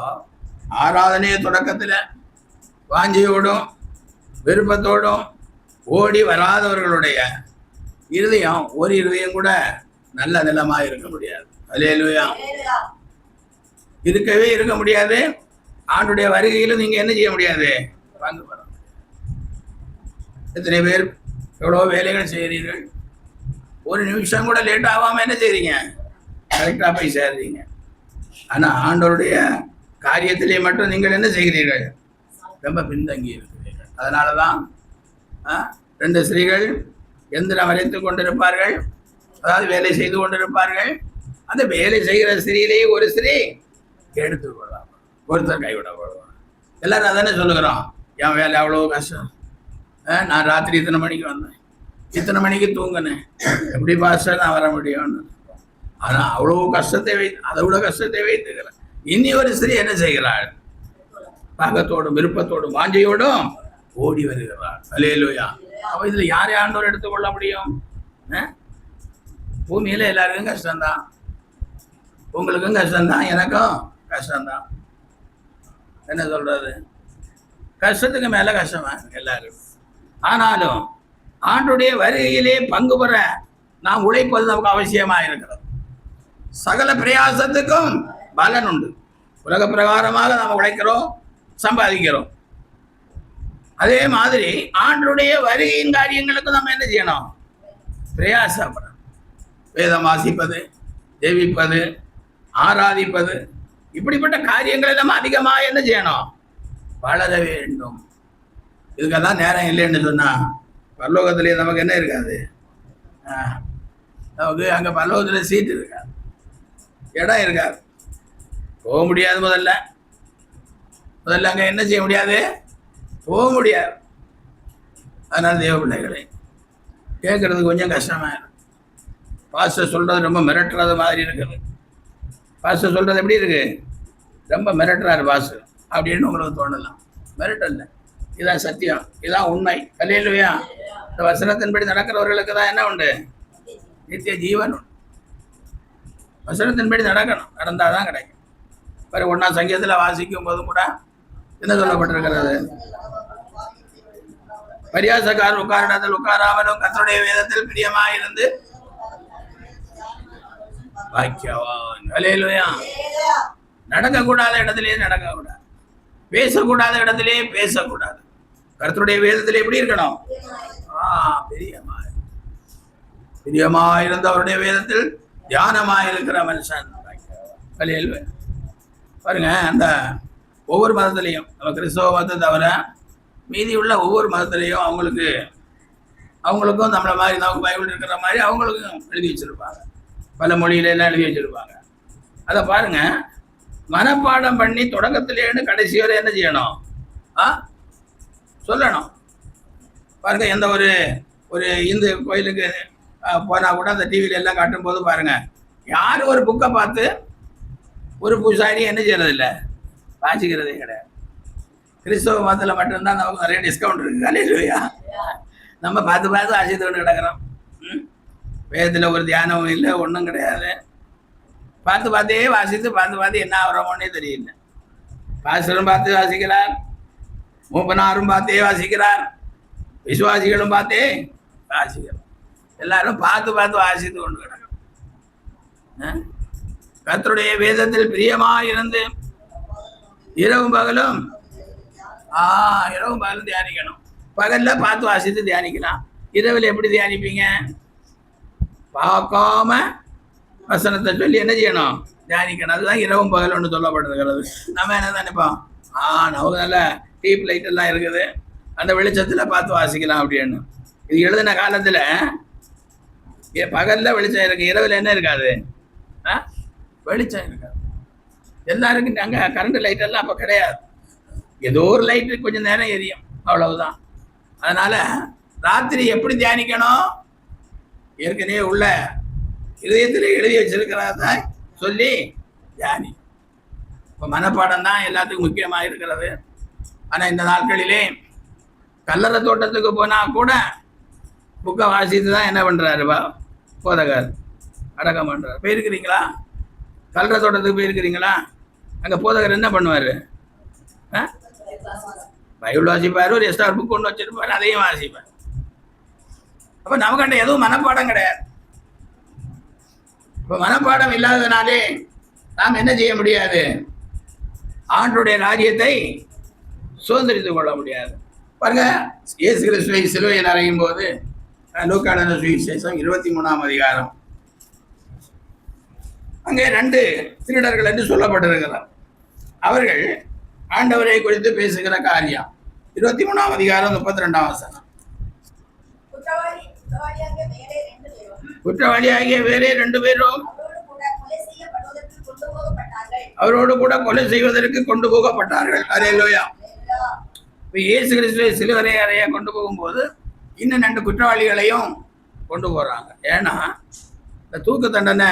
ஆராதனைய தொடக்கத்துல வாஞ்சியோடும் விருப்பத்தோடும் ஓடி வராதவர்களுடைய இருதயம் ஒரு இருதயம் கூட நல்ல நிலமா இருக்க முடியாது. அல்லேலூயா. இருக்கவே இருக்க முடியாது. ஆண்டுடைய வருகையிலும் நீங்க என்ன செய்ய முடியாது? பங்கு பெற. எத்தனை பேர் எவ்வளோ வேலைகள் செய்கிறீர்கள், ஒரு நிமிஷம் கூட லேட் ஆகாம என்ன செய்றீங்க? கரெக்டா போய் சேர்றீங்க. ஆனா ஆண்டவருடைய காரியத்திலே மட்டும் நீங்கள் என்ன செய்கிறீர்கள்? ரொம்ப பின்தங்கி இருக்கிறீர்கள். அதனாலதான் 2 ஸ்திரீகள் எந்திரம் வரைத்து கொண்டிருப்பார்கள், அதாவது வேலை செய்து கொண்டிருப்பார்கள். அந்த வேலை செய்கிற ஸ்திரீயிலேயே ஒரு ஸ்திரீ எடுத்துக்கொள்வாங்க, ஒருத்தர் கைவிடப்படுவாங்க. எல்லாரும் அதானே சொல்லுகிறோம், என் வேலை அவ்வளோ கஷ்டம், நான் ராத்திரி இத்தனை மணிக்கு வந்தேன், இத்தனை மணிக்கு தூங்கினேன், எப்படி பாஸ்டர் நான் வர முடியும்னு. ஆனால் அவ்வளோ கஷ்டத்தை அதை விட கஷ்டத்தை வைத்துக்கிறேன். இனி ஒரு ஸ்திரீ என்ன செய்கிறாள்? தாகத்தோடும் விருப்பத்தோடும் வாஞ்சையோடும் ஓடி வருகிறாள். அல்லேலூயா. அப்ப இதுல யாரை ஆண்டவர் எடுத்துக்கொள்ள முடியும்? பூமியில எல்லாருக்கும் கஷ்டம்தான், உங்களுக்கும் கஷ்டம்தான், எனக்கும் கஷ்டம்தான். என்ன சொல்றது, கஷ்டத்துக்கு மேல கஷ்டமா எல்லாரும். ஆனாலும் ஆண்டுடைய வருகையிலே பங்கு பெற நாம் உழைப்பது நமக்கு அவசியமாக இருக்கிறது. சகல பிரயாசத்துக்கும் பலன் உண்டு. உலக பிரகாரமாக நாம் உழைக்கிறோம், சம்பாதிக்கிறோம். அதே மாதிரி ஆண்டுடைய வருகையின் காரியங்களுக்கு நம்ம என்ன செய்யணும்? பிரயாசப்படணும். வேதம் வாசிப்பது, ஜெபிப்பது, ஆராதிப்பது, இப்படிப்பட்ட காரியங்களை நம்ம அதிகமாக என்ன செய்யணும்? வளர வேண்டும். இதுக்கெல்லாம் நேரம் இல்லைன்னு சொன்னா பரலோகத்திலேயே நமக்கு என்ன இருக்காது? நமக்கு அங்கே பரலோகத்தில் சீட்டு இருக்காது, இடம் இருக்காது, போக முடியாது. முதல்ல அங்கே என்ன செய்ய முடியாது? போக முடியாது. அதனால் தேவ பிள்ளைகளை கேட்கறதுக்கு கொஞ்சம் கஷ்டமாக இருக்கு. பாஸ்டர் சொல்கிறது ரொம்ப மிரட்டுறது மாதிரி இருக்குது. பாஸ்டர் சொல்கிறது எப்படி இருக்கு? ரொம்ப மிரட்டுறாரு பாஸ்டர் அப்படின்னு உங்களுக்கு தோணலாம். மிரட்டல்ல, இதுதான் சத்தியம், இதுதான் உண்மை. அல்லேலூயா. இந்த வசனத்தின்படி நடக்கிறவர்களுக்கு தான் என்ன உண்டு? நித்திய ஜீவன் உண்டு. வசனத்தின்படி நடக்கணும், நடந்தால் தான் கிடைக்கும். வேறு 1ஆம் சங்கீதத்தில் வாசிக்கும் போதும் கூட என்ன சொல்லப்பட்டிருக்கிறது? பரியாசக்காரர் உட்காரிடத்தில் உட்காராமலும் கர்த்தருடைய வேதத்தில் பிரியமாயிருந்து பாக்கியவான். அல்லேலூயா. நடக்கக்கூடாத இடத்திலே நடக்கக்கூடாது, பேசக்கூடாத இடத்திலே பேசக்கூடாது. கர்த்தருடைய வேதத்தில் எப்படி இருக்கணும்? பிரியமாயிருந்து அவருடைய வேதத்தில் தியானமாயிருக்கிற மனுஷன். பாருங்க, அந்த ஒவ்வொரு மதத்திலையும், நம்ம கிறிஸ்தவ மதத்தை தவிர மீதி உள்ள ஒவ்வொரு மதத்திலையும் அவங்களுக்கும் நம்மளை மாதிரி, நமக்கு பைபிள் இருக்கிற மாதிரி அவங்களுக்கும் எழுதி வச்சிருப்பாங்க. பல மொழியிலாம் எழுதி வச்சிருப்பாங்க. அதை பாருங்க, மனப்பாடம் பண்ணி தொடக்கத்திலேன்னு கடைசி வரை என்ன செய்யணும்? சொல்லணும். பாருங்க, எந்த ஒரு இந்து கோயிலுக்கு போனால் கூட அந்த டிவியில எல்லாம் காட்டும் போது பாருங்க, யாரும் ஒரு புக்கை பார்த்து ஒரு பூசாரி என்ன செய்யறது இல்லை, வாசிக்கிறதே கிடையாது. கிறிஸ்தவ மதத்தில் மட்டும்தான் நமக்கு நிறைய டிஸ்கவுண்ட் இருக்கு. அல்லேலூயா. நம்ம பார்த்து வாசித்து கொண்டு கிடக்கிறோம். வேதத்தில் ஒரு தியானமும் இல்லை, ஒன்றும் கிடையாது. பார்த்தே பார்த்து என்ன ஆகிறோமோன்னே தெரியல. பாஸ்டரும் பார்த்து வாசிக்கிறார், மூப்பனாரும் பார்த்தே வாசிக்கிறார், விசுவாசிகளும் பார்த்தே வாசிக்கிறோம். எல்லாரும் பார்த்து வாசித்து கொண்டு கிடக்கிறோம். கர்த்தருடைய வேதத்தில் பிரியமாயிருந்து இரவும் பகலும் தியானிக்கணும். பகல்ல பார்த்து வாசித்து தியானிக்கலாம். இரவில் எப்படி தியானிப்பீங்க? பார்க்காம வசனத்தை சொல்லி என்ன செய்யணும்? தியானிக்கணும். அதுதான் இரவும் பகல் ஒன்று சொல்லப்படுகிறது. நம்ம என்ன நினைப்போம்? நமக்கு நல்ல டீப் லைட் எல்லாம் இருக்குது, அந்த வெளிச்சத்தில் பார்த்து வாசிக்கலாம் அப்படின்னு. இது எழுதின காலத்தில் பகலில் வெளிச்சம் இருக்கு, இரவில் என்ன இருக்காது? வெளிச்சம் இருக்காது. எல்லாருக்கும் அங்கே கரண்ட் லைட் எல்லாம் அப்போ கிடையாது. ஏதோ ஒரு லைட்டு கொஞ்சம் நேரம் எரியும், அவ்வளவுதான். அதனால ராத்திரி எப்படி தியானிக்கணும்? ஏற்கனவே உள்ள இதயத்தில் எழுதி வச்சிருக்கிறத சொல்லி தியானி. இப்போ மனப்பாடம் தான் எல்லாத்துக்கும் முக்கியமாக இருக்கிறது. ஆனால் இந்த நாட்களிலே கல்லறை தோட்டத்துக்கு போனால் கூட புக்கை வாசித்து தான் என்ன பண்ணுறாரு போதகர் அடக்கம் பண்ணுறாரு. போயிருக்கிறீங்களா? கல்லறை தோட்டத்துக்கு போயிருக்கிறீங்களா? அங்கே போதகர் என்ன பண்ணுவார்? பைபிள் வாசிப்பார், ஒரு எஸ்ஆர் புக் ஒன்று வச்சிருப்பார், அதையும் வாசிப்பார். அப்போ நமக்கண்ட எதுவும் மனப்பாடம் கிடையாது. இப்போ மனப்பாடம் இல்லாததுனாலே நாம் என்ன செய்ய முடியாது? ஆண்டவருடைய ராஜ்யத்தை சுதந்திரித்துக் கொள்ள முடியாது. பாருங்க, இயேசு கிறிஸ்துவை சிலுவையில் அறையும் போது லூக்கான சுவிசேஷம் 23ஆம் அதிகாரம், அங்கே 2 திருடர்கள் என்று சொல்லப்பட்டிருக்கிறார். அவர்கள் ஆண்டவரை குறித்து பேசுகிற காரியம் 23ஆம் அதிகாரம் 32ஆம் வசனம். குற்றவாளியாகிய வேறே 2 பேரும் அவரோடு கூட கொலை செய்வதற்கு கொண்டு போகப்பட்டார்கள். அல்லேலூயா. இப்போ இயேசு கிறிஸ்துவை சிலுவை அறைய கொண்டு போகும்போது இன்னும் 2 குற்றவாளிகளையும் கொண்டு போகிறாங்க. ஏன்னா இந்த தூக்கு தண்டனை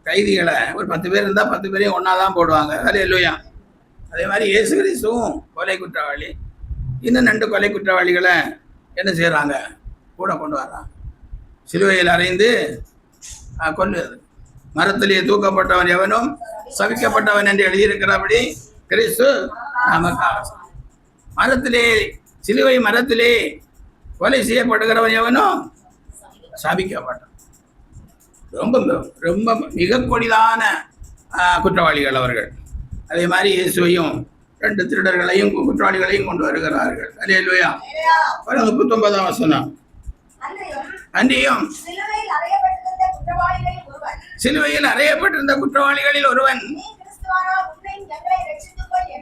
கைதிகளை ஒரு 10 பேர் இருந்தால் 10 பேரையும் ஒன்றா தான் போடுவாங்க. அல்லேலூயா. அதே மாதிரி இயேசு கிறிஸ்துவும் கொலை குற்றவாளி, இன்னும் 2 கொலை குற்றவாளிகளை என்ன செய்கிறாங்க? கூட கொண்டு வர்றான். சிலுவையில் அறைந்து கொல்லுது. மரத்திலே தூக்கப்பட்டவன் எவனும் சபிக்கப்பட்டவன் என்று எழுதியிருக்கிறபடி கிறிஸ்து நமக்காக மரத்திலே சிலுவை மரத்திலே கொலை செய்யப்படுகிறவன் எவனும் சபிக்கப்பட்டான். ரொம்ப ரொம்ப மிக கொடிதான குற்றவாளிகள் அவர்கள். அதே மாதிரி இயேசுவையும் 2 திருடர்களையும் குற்றவாளிகளையும் கொண்டு வருகிறார்கள். அல்லேலூயா. 19ஆம் வசனம். அன்றியும் சிலுவையில் அறையப்பட்டிருந்த குற்றவாளிகளில் ஒருவன்,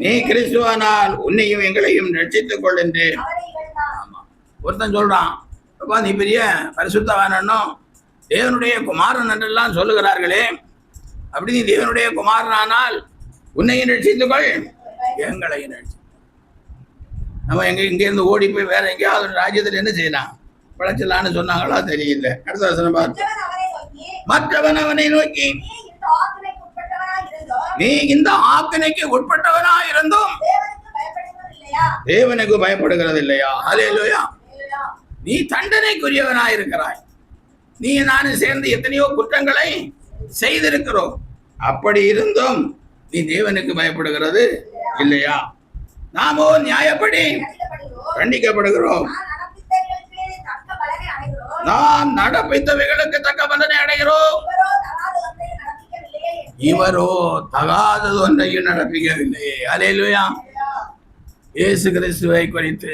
நீ கிறிஸ்துவானால் உன்னையும் எங்களையும் ரட்சித்துக் கொள் என்று. ஒருத்தன் சொல்றான், நீ பெரிய பரிசுத்தவானும் தேவனுடைய குமாரன் என்றெல்லாம் சொல்லுகிறார்களே, அப்படி நீ தேவனுடைய குமாரனானால் உன்னையும் ரட்சித்துக்கொள், எங்களையும் ரட்சி. நம்ம இங்கேருந்து ஓடி போய் வேற எங்கேயாவது ஒரு ராஜ்யத்தில் என்ன செய்யலாம், பிழைச்சலான்னு சொன்னாங்களா தெரியல. அடுத்த வசனம் பார்த்து, மற்றவன் அவனை நோக்கி, நீ இந்த ஆக்கினைக்கு உட்பட்டவனா இருந்தும் தேவனுக்கு பயப்படுகிறது இல்லையா? அல்லேலூயா. நீ தண்டனைக்குரியவனா இருக்கிறாய். நீ நானும் சேர்ந்து எத்தனையோ குற்றங்களை செய்திருக்கிறோம். அப்படி இருந்தும் நீ தேவனுக்கு பயப்படுகிறது இல்லையா? நாமோ நியாயப்படி கண்டிக்கப்படுகிறோம். நாம் நடப்பித்தவைகளுக்கு தக்க பலனை அடைகிறோம். இவரோ தகாதது ஒன்றையும் நடப்பிக்கவில்லையே. அல்லேலூயா. இயேசு கிறிஸ்துவை குறித்து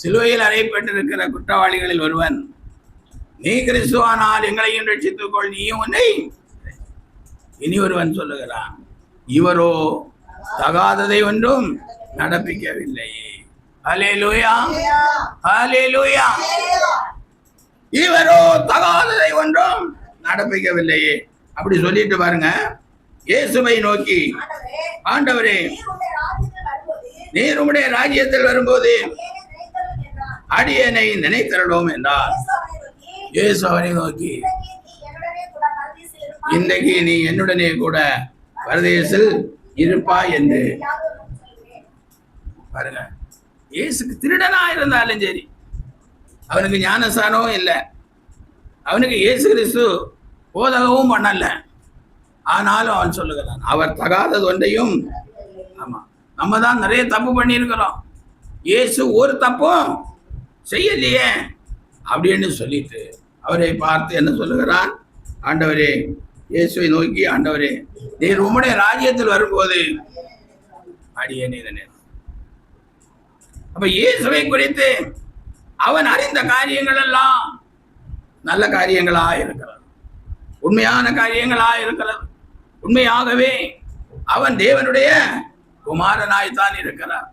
சிலுவையில் அறையப்பட்டிருக்கிற குற்றவாளிகளில் ஒருவன், நீ கிறிஸ்துவானால் எங்களையும் ரட்சித்துக் கொள், நீயும் உன்னை. இனி ஒருவன் சொல்லுகிறான், இவரோ தகாததை ஒன்றும் நடப்பிக்கவில்லையே. அல்லேலூயா. அல்லேலூயா. இவரோ தகாததை ஒன்றும் நடப்பிக்கவில்லையே. அப்படி சொல்லிட்டு பாருங்க, இயேசுவை நோக்கி, ஆண்டவரே நீர் உம்முடைய ராஜ்யத்தில் வரும்போது அடியனை நினைத்தருளோம் என்றார். இயேசு அவரை நோக்கி, இன்றைக்கு நீ என்னுடனே கூட பரதேசில் இருப்பாய் என்று. பாருங்க, இயேசுக்கு திருடனா இருந்தாலும் சரி, அவனுக்கு ஞானஸ்தானமும் இல்லை, அவனுக்கு இயேசு கிறிஸ்து போதகவும் பண்ணல, ஆனாலும் அவன் சொல்லுகிறான் அவர் தகாதது ஒன்றையும். ஆமா, நம்ம தான் நிறைய தப்பு பண்ணியிருக்கிறோம், இயேசு ஒரு தப்பும் செய்யலையே அப்படின்னு சொல்லிட்டு அவரை பார்த்து என்ன சொல்லுகிறான், ஆண்டவரே, இயேசுவை நோக்கி, ஆண்டவரே நீர் உம்முடைய ராஜ்யத்தில் வரும்போது அடியேனே. அப்ப இயேசுவை குறித்து அவன் அறிந்த காரியங்கள் எல்லாம் நல்ல காரியங்களா இருக்கிறது, உண்மையான காரியங்களா இருக்கிறது. உண்மையாகவே அவன் தேவனுடைய குமாரனாய்த்தான் இருக்கிறான்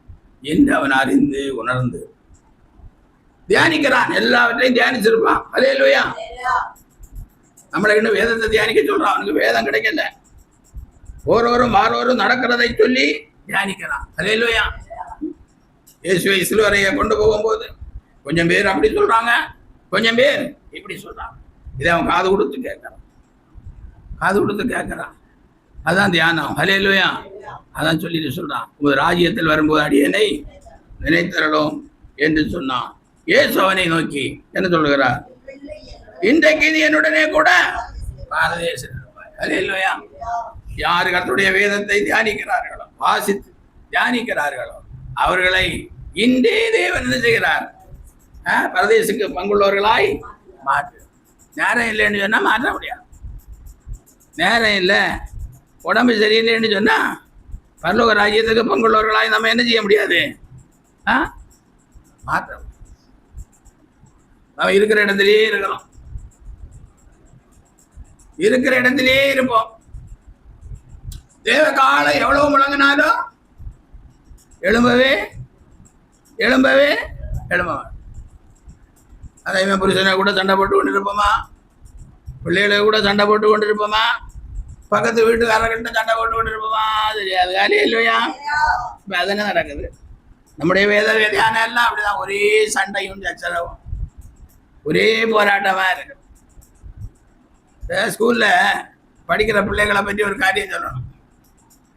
என்று அவன் அறிந்து உணர்ந்து தியானிக்கிறான். எல்லாவற்றையும் தியானிச்சிருப்பான். அல்லேலூயா. நம்மளை இன்னும் வேதத்தை தியானிக்க சொல்றான். அவனுக்கு வேதம் கிடைக்கல, ஓரோரும் வாரோரும் நடக்கிறதை சொல்லி தியானிக்கிறான். அல்லேலூயா. இயேசுவை சிலுவரையை கொண்டு போகும்போது கொஞ்சம் பேர் அப்படி சொல்றாங்க, கொஞ்சம் பேர் இப்படி சொல்றாங்க. இதை அவன் காது கொடுத்து கேட்கறான், காது கொடுத்து கேட்கறான். அதான் தியானம். அல்லேலூயா. அதான் சொல்லிட்டு சொல்றான், உங்க ராஜ்யத்தில் வரும்போது அடியனை நினைத்தரலும் என்று சொன்னான். இயேசு அவனை நோக்கி என்ன சொல்லுகிறார், இன்றைக்கு நீ என்னுடனே கூட பாரதேசில் இருப்பாய். அல்லேலூயா. யார் கர்த்தருடைய வேதத்தை தியானிக்கிறார்களோ, வாசித்து தியானிக்கிறார்களோ, அவர்களை இன்றே தேவன் என்ன செய்கிறார், பரதேசுக்கு பங்குள்ளவர்களாய் மாற்று. நேரம் இல்லைன்னு சொன்னா மாற்ற முடியாது. நேரம் இல்லை, உடம்பு சரியில்லைன்னு சொன்னா பரலோக ராஜ்யத்துக்கு பங்குள்ளவர்களாய் நம்ம என்ன செய்ய முடியாது, மாற்ற. நம்ம இருக்கிற இடத்திலேயே இருக்கிறோம், இருக்கிற இடத்திலேயே இருப்போம். தேவ காலம் எவ்வளவு முழங்கினாலும் எழும்பவே எழும்பவே எழும்ப. அதை புருஷனை கூட சண்டை போட்டு கொண்டு இருப்போமா, பிள்ளைகளை கூட சண்டை போட்டு கொண்டு இருப்போமா, பக்கத்து வீட்டுக்காரர்கிட்ட சண்டை போட்டு கொண்டு இருப்போமா, தெரியாது. காலையே இல்லையா? இப்போ அதனை நடக்குது. நம்முடைய வேதியான எல்லாம் அப்படிதான், ஒரே சண்டையும் சச்சரவும், ஒரே போராட்டமாக இருக்கு. ஸ்கூலில் படிக்கிற பிள்ளைகளை பற்றி ஒரு காரியம் சொல்லணும்.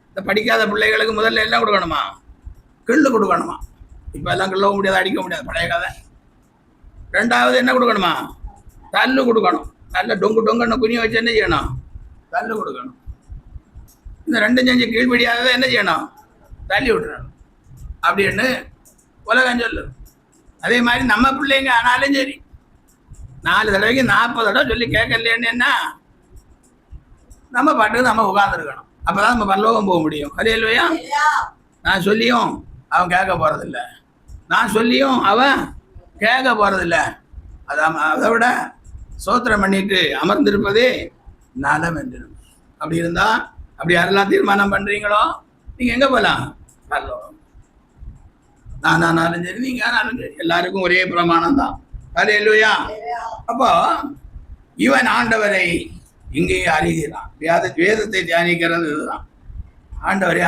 இந்த படிக்காத பிள்ளைகளுக்கு முதல்ல எல்லாம் கொடுக்கணுமா, கிள்ளு கொடுக்கணுமா. இப்போ எல்லாம் கிள்ளவும் முடியாது, அடிக்க முடியாது. பழைய கதை ரெண்டாவது என்ன கொடுக்கணுமா? தள்ளு கொடுக்கணும். நல்ல டொங்கு டொங்குன்னு குனிய வச்சு என்ன செய்யணும்? தள்ளு கொடுக்கணும். இந்த ரெண்டும் செஞ்சு கீழ்படியாததை என்ன செய்யணும்? தள்ளி விட்டுறணும் அப்படின்னு உலகம் சொல்லு. அதே மாதிரி நம்ம பிள்ளைங்க ஆனாலும் சரி 4 தடவைக்கு 40 தடவை சொல்லி கேட்கலன்னு என்ன, நம்ம பாட்டுக்கு நம்ம உட்காந்துருக்கணும். அப்போதான் நம்ம பரலோகம் போக முடியும். அதே இல்லையா? நான் சொல்லியும் அவன் கேட்க போகிறதில்ல, நான் சொல்லியும் அவன் கேட்க போகிறதில்ல. அதை விட சோத்திரம் பண்ணிட்டு அமர்ந்திருப்பதே நலம் என்று. அப்படி இருந்தால் அப்படி யாரெல்லாம் தீர்மானம் பண்ணுறீங்களோ நீங்கள் எங்கே போகலாம்? பரலோகம். நானாலும் சரி நீங்கள் ஆனாலும் சரி எல்லாருக்கும் ஒரே பிரமாணம் தான். அது இல்லையா? அப்போ இவன் ஆண்டவரை இங்கேயே அறிகிறான். வேதத்தை தியானிக்கிறது இதுதான். ஆண்டவரை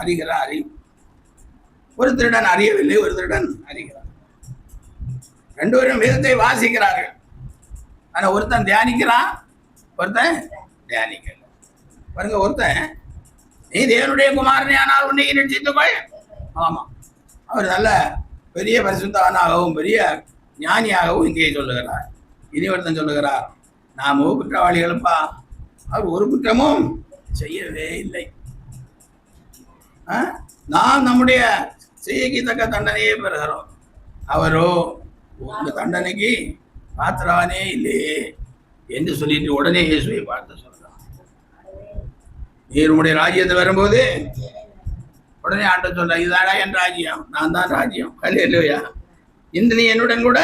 அறிகிற அறிவு. ஒரு திருடன் அறியவில்லை, ஒரு திருடன் அறிகிறான். 2 பேரும் வேதத்தை வாசிக்கிறார்கள். ஆனால் ஒருத்தன் தியானிக்கிறான், ஒருத்தன் தியானிக்கல. பாருங்க, ஒருத்தன் நீ தேவனுடைய குமாரனே ஆனால் உன்னை நிச்சயித்துக்கொள். ஆமாம், அவர் நல்ல பெரிய பரிசுத்தவனாகவும் பெரிய ஞானியாகவும் இங்கே சொல்லுகிறார். இனி ஒருத்தன் சொல்லுகிறார், நாமோ குற்றவாளிகளுப்பா, அவர் ஒரு குற்றமும் செய்யவே இல்லை, நாம் நம்முடைய செய்யக்கு தக்க தண்டனையே பெறுகிறோம், அவரோ உங்க தண்டனைக்கு பாத்திரவானே இல்லையே என்று சொல்லிட்டு உடனே இயேசுவை பார்த்து சொல்றான், நீர் உங்களுடைய ராஜ்யத்தை வரும்போது உடனே ஆண்ட சொல்ற, இதாடா என் ராஜ்யம், நான் தான் ராஜ்யம். அல்லேலூயா. இன்று நீ என்னுடன் கூட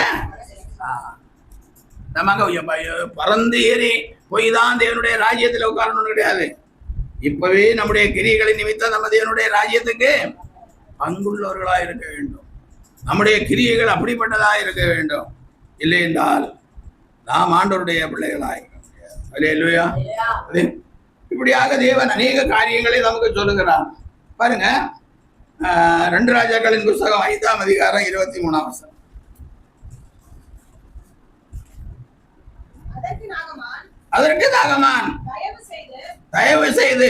நமக்கு பறந்து ஏறி போய் தான் தேவனுடைய ராஜ்யத்தில் உட்காரணும்னு கிடையாது. இப்பவே நம்முடைய கிரியைகளின் நிமித்தம் நம்ம தேவனுடைய ராஜ்யத்துக்கு பங்குள்ளவர்களாக இருக்க வேண்டும். நம்முடைய கிரியைகள் அப்படிப்பட்டதாக இருக்க வேண்டும். இல்லை என்றால் நாம் ஆண்டவருடைய பிள்ளைகளாக இருக்க முடியாது. அல்லேலூயா. இப்படியாக தேவன் அநேக காரியங்களை நமக்கு சொல்லுகிறார். பாருங்க, 2 ராஜாக்களின் புஸ்தகம் 5ஆம் அதிகாரம் 23ஆம் வசனம். அதற்கு நாகமான் தயவு செய்து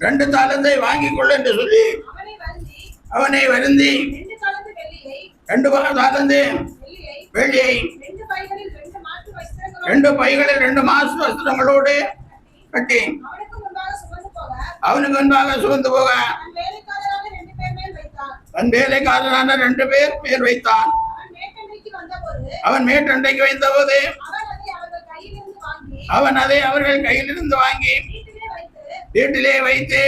2 தாலந்தை வாங்கிக் கொள் என்று சொல்லி அவனை வருந்தி 2 தாலந்து வெள்ளியை 2 பைகளில் 2 மாசு வஸ்திரங்களோடு கட்டி அவனுக்கு முன்பாக சுமந்து போக தன் வேலைக்காரரான 2 பேர் மேல் வைத்தான். அவன் மேட்டண்டைக்கு வைத்தபோது அவன் அதை அவர்கள் கையிலிருந்து வாங்கி வீட்டிலே வைத்து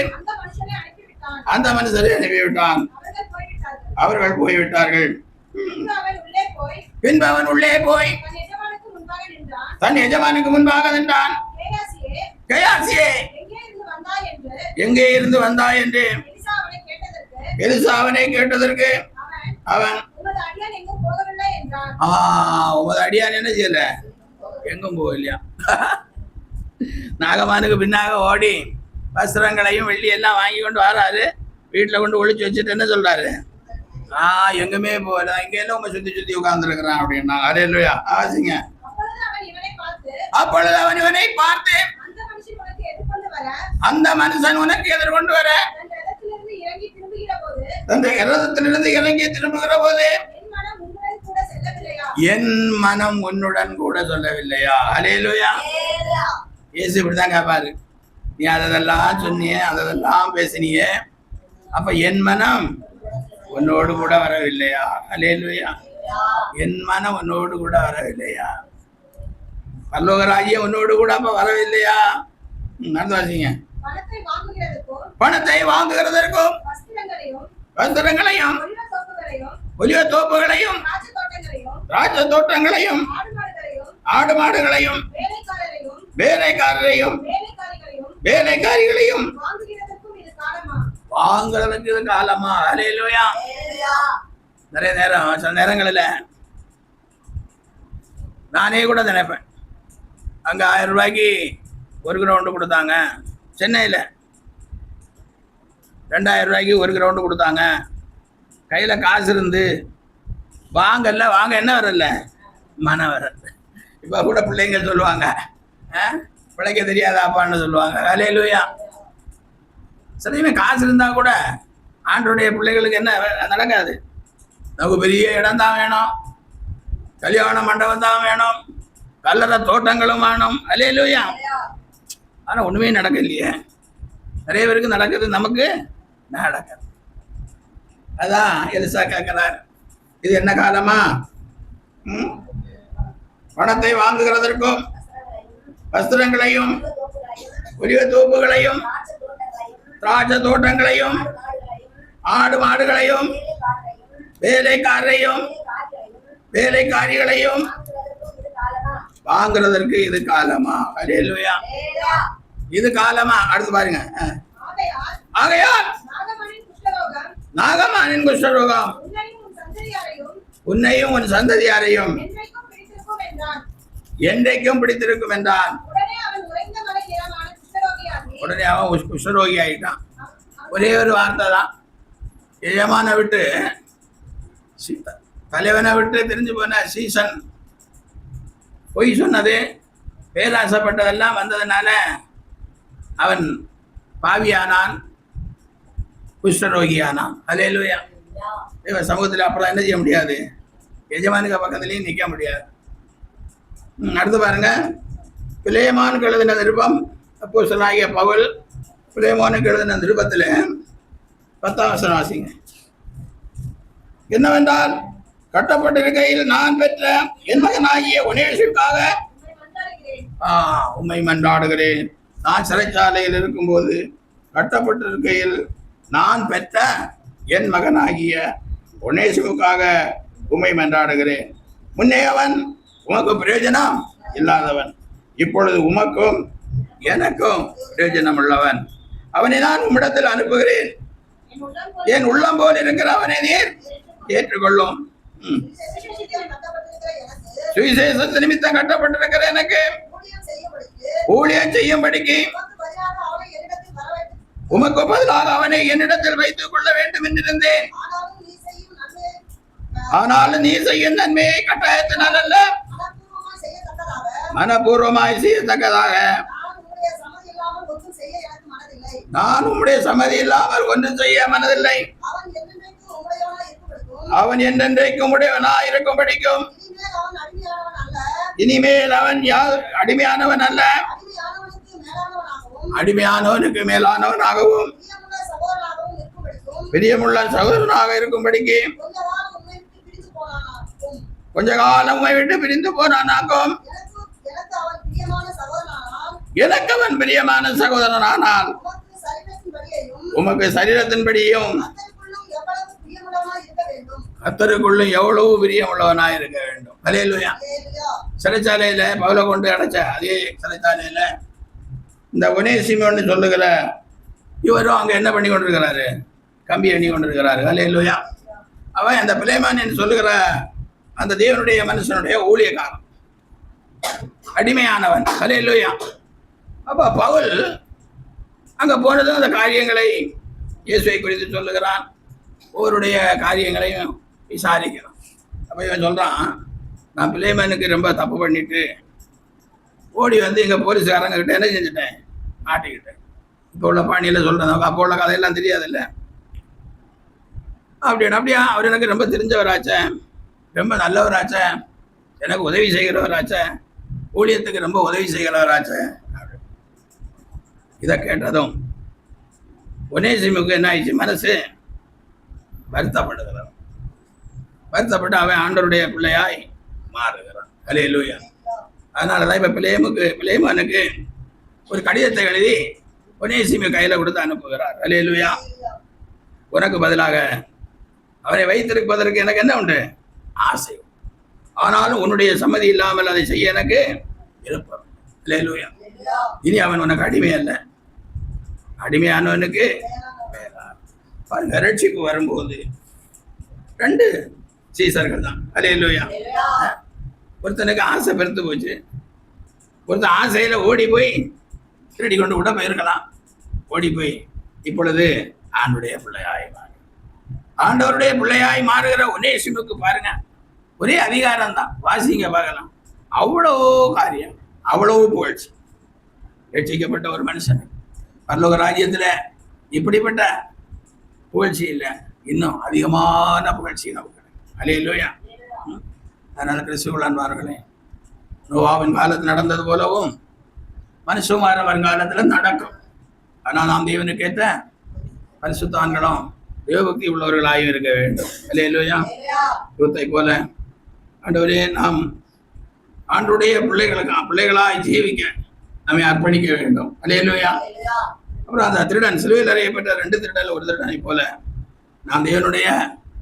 அந்த மனுஷரை அனுப்பிவிட்டான். அவர்கள் போய்விட்டார்கள். பின்பு அவன் உள்ளே போய் தன் எஜமானுக்கு முன்பாக நின்றான். கேயாசியே, எங்கே இருந்து வந்தாய் என்று எலிசா அவனை கேட்டதற்கு அவன், உமது அடியான் என்ன செய்யல, எங்கும் போகலையா. நாகமானுக்கு பின்னாக ஓடி வஸ்திரங்களையும் வெள்ளி எல்லாம் வாங்கி கொண்டு வராரு. வீட்டில் கொண்டு ஒழிச்சு வச்சுட்டு என்ன சொல்றாரு, எங்குமே போகல, இங்க எல்லாம் உங்க சுத்தி உட்கார்ந்துருக்கிறான் அப்படின்னா. அதே இல்லையா? ஆசிங்க. அப்பொழுது அவன் இவனை பார்த்து, அந்த மனுஷன் உனக்கு எதிர்கொண்டு வர தன் ரதத்திலிருந்து இறங்கி திரும்புகிற போது என் மனம் உன்னுடன் கூட சொல்லவில்லையா? அல்லேலூயா. இயேசு இப்படிதான் கேட்பாரு, நீ அதெல்லாம் சொன்னிய, அதெல்லாம் பேசினிய, அப்ப என் மனம் உன்னோடு கூட வரவில்லையா? அல்லேலூயா. என் மனம் உன்னோடு கூட வரவில்லையா? பரலோகராஜ்யம் உன்னோடு கூட அப்ப வரவில்லையா? நடந்து வாசிங்க. பணத்தை வாங்குகிறதற்கும் வஸ்திரங்களையும் ஒலிவ தோப்புகளையும் ராஜ தோட்டங்களையும் ஆடு மாடுகளையும் வேலைக்காரரையும் வேலைக்காரிகளையும் வாங்குறதுக்கு இது காலமா? அல்லேலூயா. நிறைய நேரம் சில நேரங்களில் நானே கூட நினைப்பேன், அங்கே 1000 ரூபாய்க்கு ஒரு கிரவுண்டு கொடுத்தாங்க, சென்னையில் 2000 ரூபாய்க்கு ஒரு கிரவுண்டு கொடுத்தாங்க, கையில் காசு இருந்து வாங்கல, வாங்க என்ன வரல, மனம் வரல. இப்போ கூட பிள்ளைங்க சொல்லுவாங்க, பிழைக்க தெரியாதாப்பான்னு சொல்லுவாங்க. அல்லேலூயா. சிலையுமே காசு இருந்தால் கூட ஆண்டோடைய பிள்ளைகளுக்கு என்ன நடக்காது, நமக்கு பெரிய இடம் தான் வேணும், கல்யாண மண்டபம் தான் வேணும், கல்லறை தோட்டங்களும் வேணும். அல்லேலூயா. ஆனால் ஒன்றுமே நடக்கலையே. நிறைய பேருக்கு நடக்குது, நமக்கு நடக்குது. அதான் எலிசா கேட்கிறார், இது என்ன காலமா? பணத்தை வாங்குகிறதற்கும் வஸ்திரங்களையும் ஒலிவ தோப்புகளையும் திராட்சை தோட்டங்களையும் ஆடு மாடுகளையும் வேலைக்காரரையும் வேலைக்காரிகளையும் வாங்குறதற்கு இது காலமா? அல்லேலூயா. இது காலமா? அடுத்து பாருங்க. ஆகையால் நாகமானின் குஷ்டரோகம் உன்னையும் உன் சந்ததியாரையும் என்றைக்கும் பிடித்திருக்கும் என்றான். உடனே அவன் குஷ்டரோகி ஆயிட்டான். ஒரே ஒரு வார்த்தை தான். எஜமான விட்டு தலைவனை விட்டு தெரிஞ்சு போன சீசன் பொய் சொன்னது, பேராசப்பட்டதெல்லாம் வந்ததுனால அவன் பாவியானான், குஷ்டரோகியானான். அல்லேலூயா. இவன் சமூகத்தில் அப்புறம் என்ன செய்ய முடியாது? எஜமானுக்கு பக்கத்துலேயும் நிற்க முடியாது. அடுத்து பாருங்க. பிலேமானுக்கு எழுதின நிருபம், அப்போஸ்தலனாகிய பவுல் பிலேமானுக்கு எழுதின நிருபத்தில் 10ஆம் வசனம் வாசிங்க. என்னவென்றால், கட்டப்பட்டிருக்கையில் நான் பெற்ற என் மகனாகிய ஒனேசிமுக்காக உம்மை மன்றாடுகிறேன். நான் சிறைச்சாலையில் இருக்கும்போது கட்டப்பட்டிருக்கையில் நான் பெற்ற என் மகனாகிய ஒனேசிமுக்காக உம்மை மன்றாடுகிறேன். முன்னே அவன் உமக்கு பிரயோஜனம் இல்லாதவன், இப்பொழுது உமக்கும் எனக்கும் பிரயோஜனம் உள்ளவன். அவனை நான் உம்மிடத்தில் அனுப்புகிறேன். என் உள்ளம் போல் இருக்கிற அவனை நீர் ஏற்றுக்கொள்ளும். சுவிசேஷத்து நிமித்தம் கட்டப்பட்டிருக்கிற எனக்கு ஊழியம் செய்யும்படிக்கு உமக்கு பதிலாக அவனை என்னிடத்தில் வைத்துக் கொள்ள வேண்டும் என்றிருந்தேன். ஆனாலும் நீ செய்யும் நன்மையை கட்டாயத்தினால் அல்ல, மனப்பூர்வமாய் செய்யத்தக்கதாக நான் உம்முடைய சம்மதி இல்லாமல் ஒன்றும் செய்ய மனதில்லை. அவன் என்றென்றைக்கும் உடையவனாய் இருக்கும் படிக்கும். இனிமேல் அவன் அடிமையானவன் அல்ல, அடிமையானவனுக்கு மேலானவனாகவும் பிரியமுள்ள சகோதரனாக இருக்கும்படிக்கு கொஞ்ச காலம் உம்மை விட்டு பிரிந்து போனானாக்கும். எனக்கு அவன் பிரியமான சகோதரனானால் உமக்கு சரீரத்தின்படியும் கர்த்தருக்குள்ளும் எவ்வளவு பிரியமுள்ளவனாய் இருக்க வேண்டும். அல்லேலூயா. சிறைச்சாலையில பவுலை கொண்டு அடைச்ச அதே சிறைச்சாலையில இந்த ஒனேசிமுன்னு சொல்லுகிற இவரும் அங்க என்ன பண்ணி கொண்டிருக்கிறாரு? கம்பி எண்ணி கொண்டிருக்கிறாரு. அல்லேலூயா. அவன் அந்த பிலேமான் என்று சொல்லுகிற அந்த தேவனுடைய மனுஷனுடைய ஊழியக்காரன், அடிமையானவன். அல்லேலூயா. அப்ப பவுல் அங்க போனதும் அந்த காரியங்களை இயேசுவை குறித்து சொல்லுகிறான், ஒவ்வொருடைய காரியங்களையும் விசாரிக்கிறான். அப்ப இவன் சொல்றான், நான் பிலேமானுக்கு ரொம்ப தப்பு பண்ணிட்டு ஓடி வந்து எங்க போலீஸ்காரங்க கிட்ட என்ன செஞ்சுட்டேன்? மாட்டிக்கிட்டேன். இப்போ உள்ள பாணியில சொல்றேன், நமக்கு அப்போ உள்ள கதையெல்லாம் தெரியாதுல்ல. அப்படியா, அவர் எனக்கு ரொம்ப தெரிஞ்சவராச்சே, ரொம்ப நல்லவராச்சே, எனக்கு உதவி செய்கிறவராச்சே, ஊழியத்துக்கு ரொம்ப உதவி செய்கிறவராச்சே. இதை கேட்டதும் ஒனேசிமுக்கு என்ன ஆயிடுச்சு? மனசு வருத்தப்படுகிறான். வருத்தப்பட்டு அவன் ஆண்டவருடைய பிள்ளையாய் மாறுகிறான். அல்லேலூயா. அதனாலதான் இப்ப பிலேமானுக்கு ஒரு கடிதத்தை எழுதி ஒனேசிமு கையில கொடுத்து அனுப்புகிறார். அல்லேலூயா. உனக்கு பதிலாக அவரை வைத்திருப்பதற்கு எனக்கு என்ன உண்டு? ஆசை. ஆனாலும் உன்னுடைய சம்மதி இல்லாமல் அதை செய்ய எனக்கு விருப்பம். அல்லேலூயா. இனி அவன் உனக்கு அடிமை அல்ல, அடிமையானவனுக்கு பாருங்க. ரட்சிப்பு வரும்போது 2 சீசர்கள் தான். அல்லேலூயா. ஒருத்தனுக்கு ஆசை பெருத்து போச்சு, ஒருத்தன் ஆசையில ஓடி போய் திருடி கொண்டு கூட போயிருக்கலாம். ஓடி போய் இப்பொழுது ஆண்டவருடைய பிள்ளையாய் மாறுகிற ஒனேசிமுக்கு பாருங்க, ஒரே அதிகாரம் தான். வாசிங்க பார்க்கலாம். அவ்வளவு காரியம், அவ்வளவு புகழ்ச்சி. ரட்சிக்கப்பட்ட ஒரு மனுஷன் பரலோக ராஜ்யத்துல இப்படிப்பட்ட புகழ்ச்சி இல்லை, இன்னும் அதிகமான புகழ்ச்சி நமக்கு. அல்லேலூயா. அதனால கிறிஸ்துவுக்குள் அன்பார்களே, நோவாவின் காலத்தில் நடந்தது போலவும் மனுஷகுமாரன் வருங்காலத்தில் நடக்கும். ஆனால் நாம் தேவனுக்கு ஏற்ற பரிசுத்தான்களும் தேவபக்தி உள்ளவர்களாயும் இருக்க வேண்டும். அல்லேலூயா. யூத்தை போல ஆண்டவரே, நாம் ஆண்டுடைய பிள்ளைகளாய் ஜீவிக்க நம்மை அர்ப்பணிக்க வேண்டும். அல்லேலூயா. அப்புறம் அந்த திருடன், சிலுவையில் அறையப்பட்ட 2 திருடல் ஒரு திருடனை போல நாம் தேவனுடைய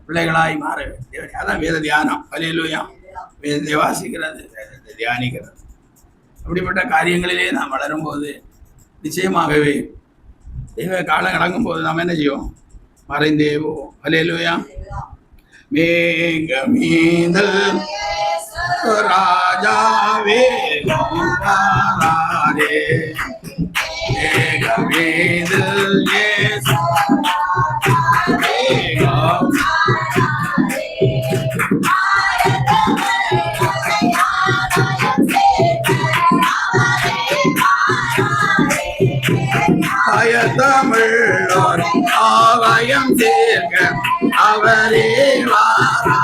பிள்ளைகளாய் மாற வேண்டும். அதான் வேத தியானம். அல்லேலூயா. வேதத்தை வாசிக்கிறது, வேதத்தை தியானிக்கிறது. அப்படிப்பட்ட காரியங்களிலே நாம் வளரும்போது நிச்சயமாகவே தெய்வ காலம் கடங்கும் போது நாம் என்ன செய்வோம்? மறைந்தேவோ. அல்லேலூயா. மேகமீதல் ராஜாவே மேகமீதல் தமிழோர் ஆலயம் சேர்க்க அவரே வாரா.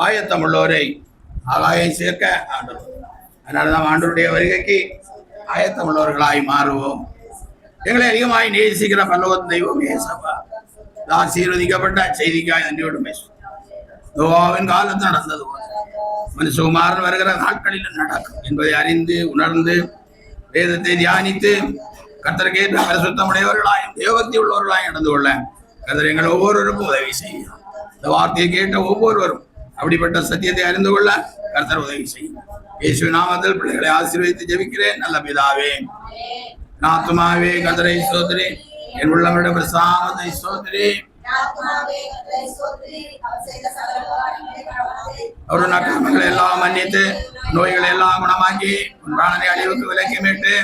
ஆயத்தமுள்ளோரை ஆகாயம் சேர்க்க ஆண்டவர். அதனால நாம் ஆண்டவருடைய வருகைக்கு ஆயத்தமுள்ளவர்களாய் மாறுவோம். எங்களை அதிகமாய் நேசிக்கிற பரலோக தெய்வமே சபா, ஆசீர்வதிக்கப்பட்ட செய்திக்காய் நன்றியோடு பேசும். நோவாவின் காலத்தில் நடந்தது போல மனுஷகுமாரன் வருகிற நாட்களிலும் நடக்கும் என்பதை அறிந்து உணர்ந்து வேதத்தை தியானித்து கர்த்தருக்கு ஏற்ற பரிசுத்தமுடையவர்களாயும் தேவபக்தி உள்ளவர்களாயும் நடந்து கொள்ள கர்த்தர் எங்கள் ஒவ்வொருவருக்கும் உதவி செய்யும். இந்த வார்த்தையை கேட்ட ஒவ்வொருவரும் அப்படிப்பட்ட சத்தியத்தை அறிந்து கொள்ள கர்த்தர் உதவி செய்யும். இயேசு நாமத்தில் பிள்ளைகளை ஆசீர்வதித்து ஜெபிக்கிறேன் நல்ல பிதாவே. ஆத்துமாவே கர்த்தரை ஸ்தோத்திரி, என் உள்ளவருடைய பிரசாதத்தை ஸ்தோத்திரி. அவருடைய நற்கர்மங்களை எல்லாம் மன்னித்து நோய்களை எல்லாம் குணமாக்கி உன் பிராணனை அழிவுக்கு விலக்கி மீட்டு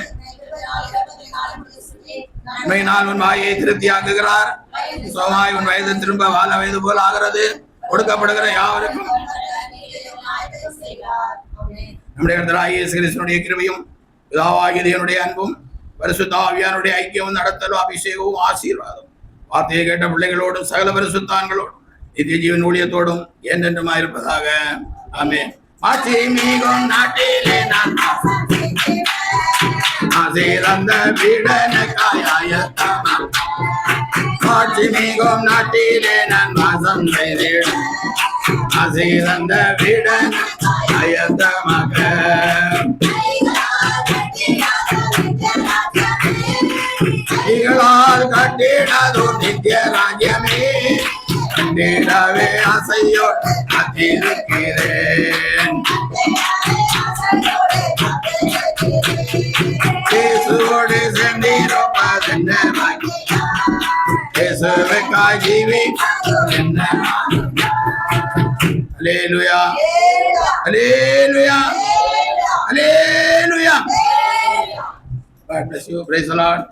உண்மையினால் உன் வாயை திருப்தியாக்குகிறார். சுகமாய் உன் வயது திரும்ப வாழ வயது போல் ஆகிறது. கொடுக்கப்படுகிற யாவருக்கும் நம்முடைய கர்த்தராகிய இயேசு கிறிஸ்துவினுடைய கிருபையும் பிதாவாகிய தேவனுடைய அன்பும் பரிசுத்த ஆவியானுடைய ஐக்கியமும் நடத்தலும் அபிஷேகமும் ஆசீர்வாதம் வார்த்தையை கேட்ட பிள்ளைகளோடும் சகல பரிசுத்தான்களோடும் நித்திய ஜீவன் ஊழியத்தோடும் என்றென்றுமா இருப்பதாக. ஆமென். மாட்சிமிகும் நாட்டிலே நான் ஆசீர்வந்த வீடனுக்காய் ஆயத்தமாம். மாட்சிமிகும் நாட்டிலே நான் வாசம் செய்தேன். ஆசீர்வந்த வீடனுக்காய் ஆயத்தமாக. கைகளால் கட்டிடதோ நித்திய ராஜ்யமே கண்டிடவே ஆசையோடு காத்திருக்கிறேன். இயேசுவோடு சென்றிருப்பதென்ன பாக்கியம், இயேசுவுக்காய் ஜீவிப்பதென்ன பாக்கியம். அல்லேலூயா, அல்லேலூயா, அல்லேலூயா. God bless you. Praise the Lord.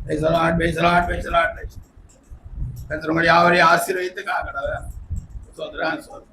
Praise the Lord. Praise the Lord. Praise the Lord. கர்த்தர் உங்களை யாவரையும் ஆசீர்வதித்து காக்கடவர். சோதரா சோதரா.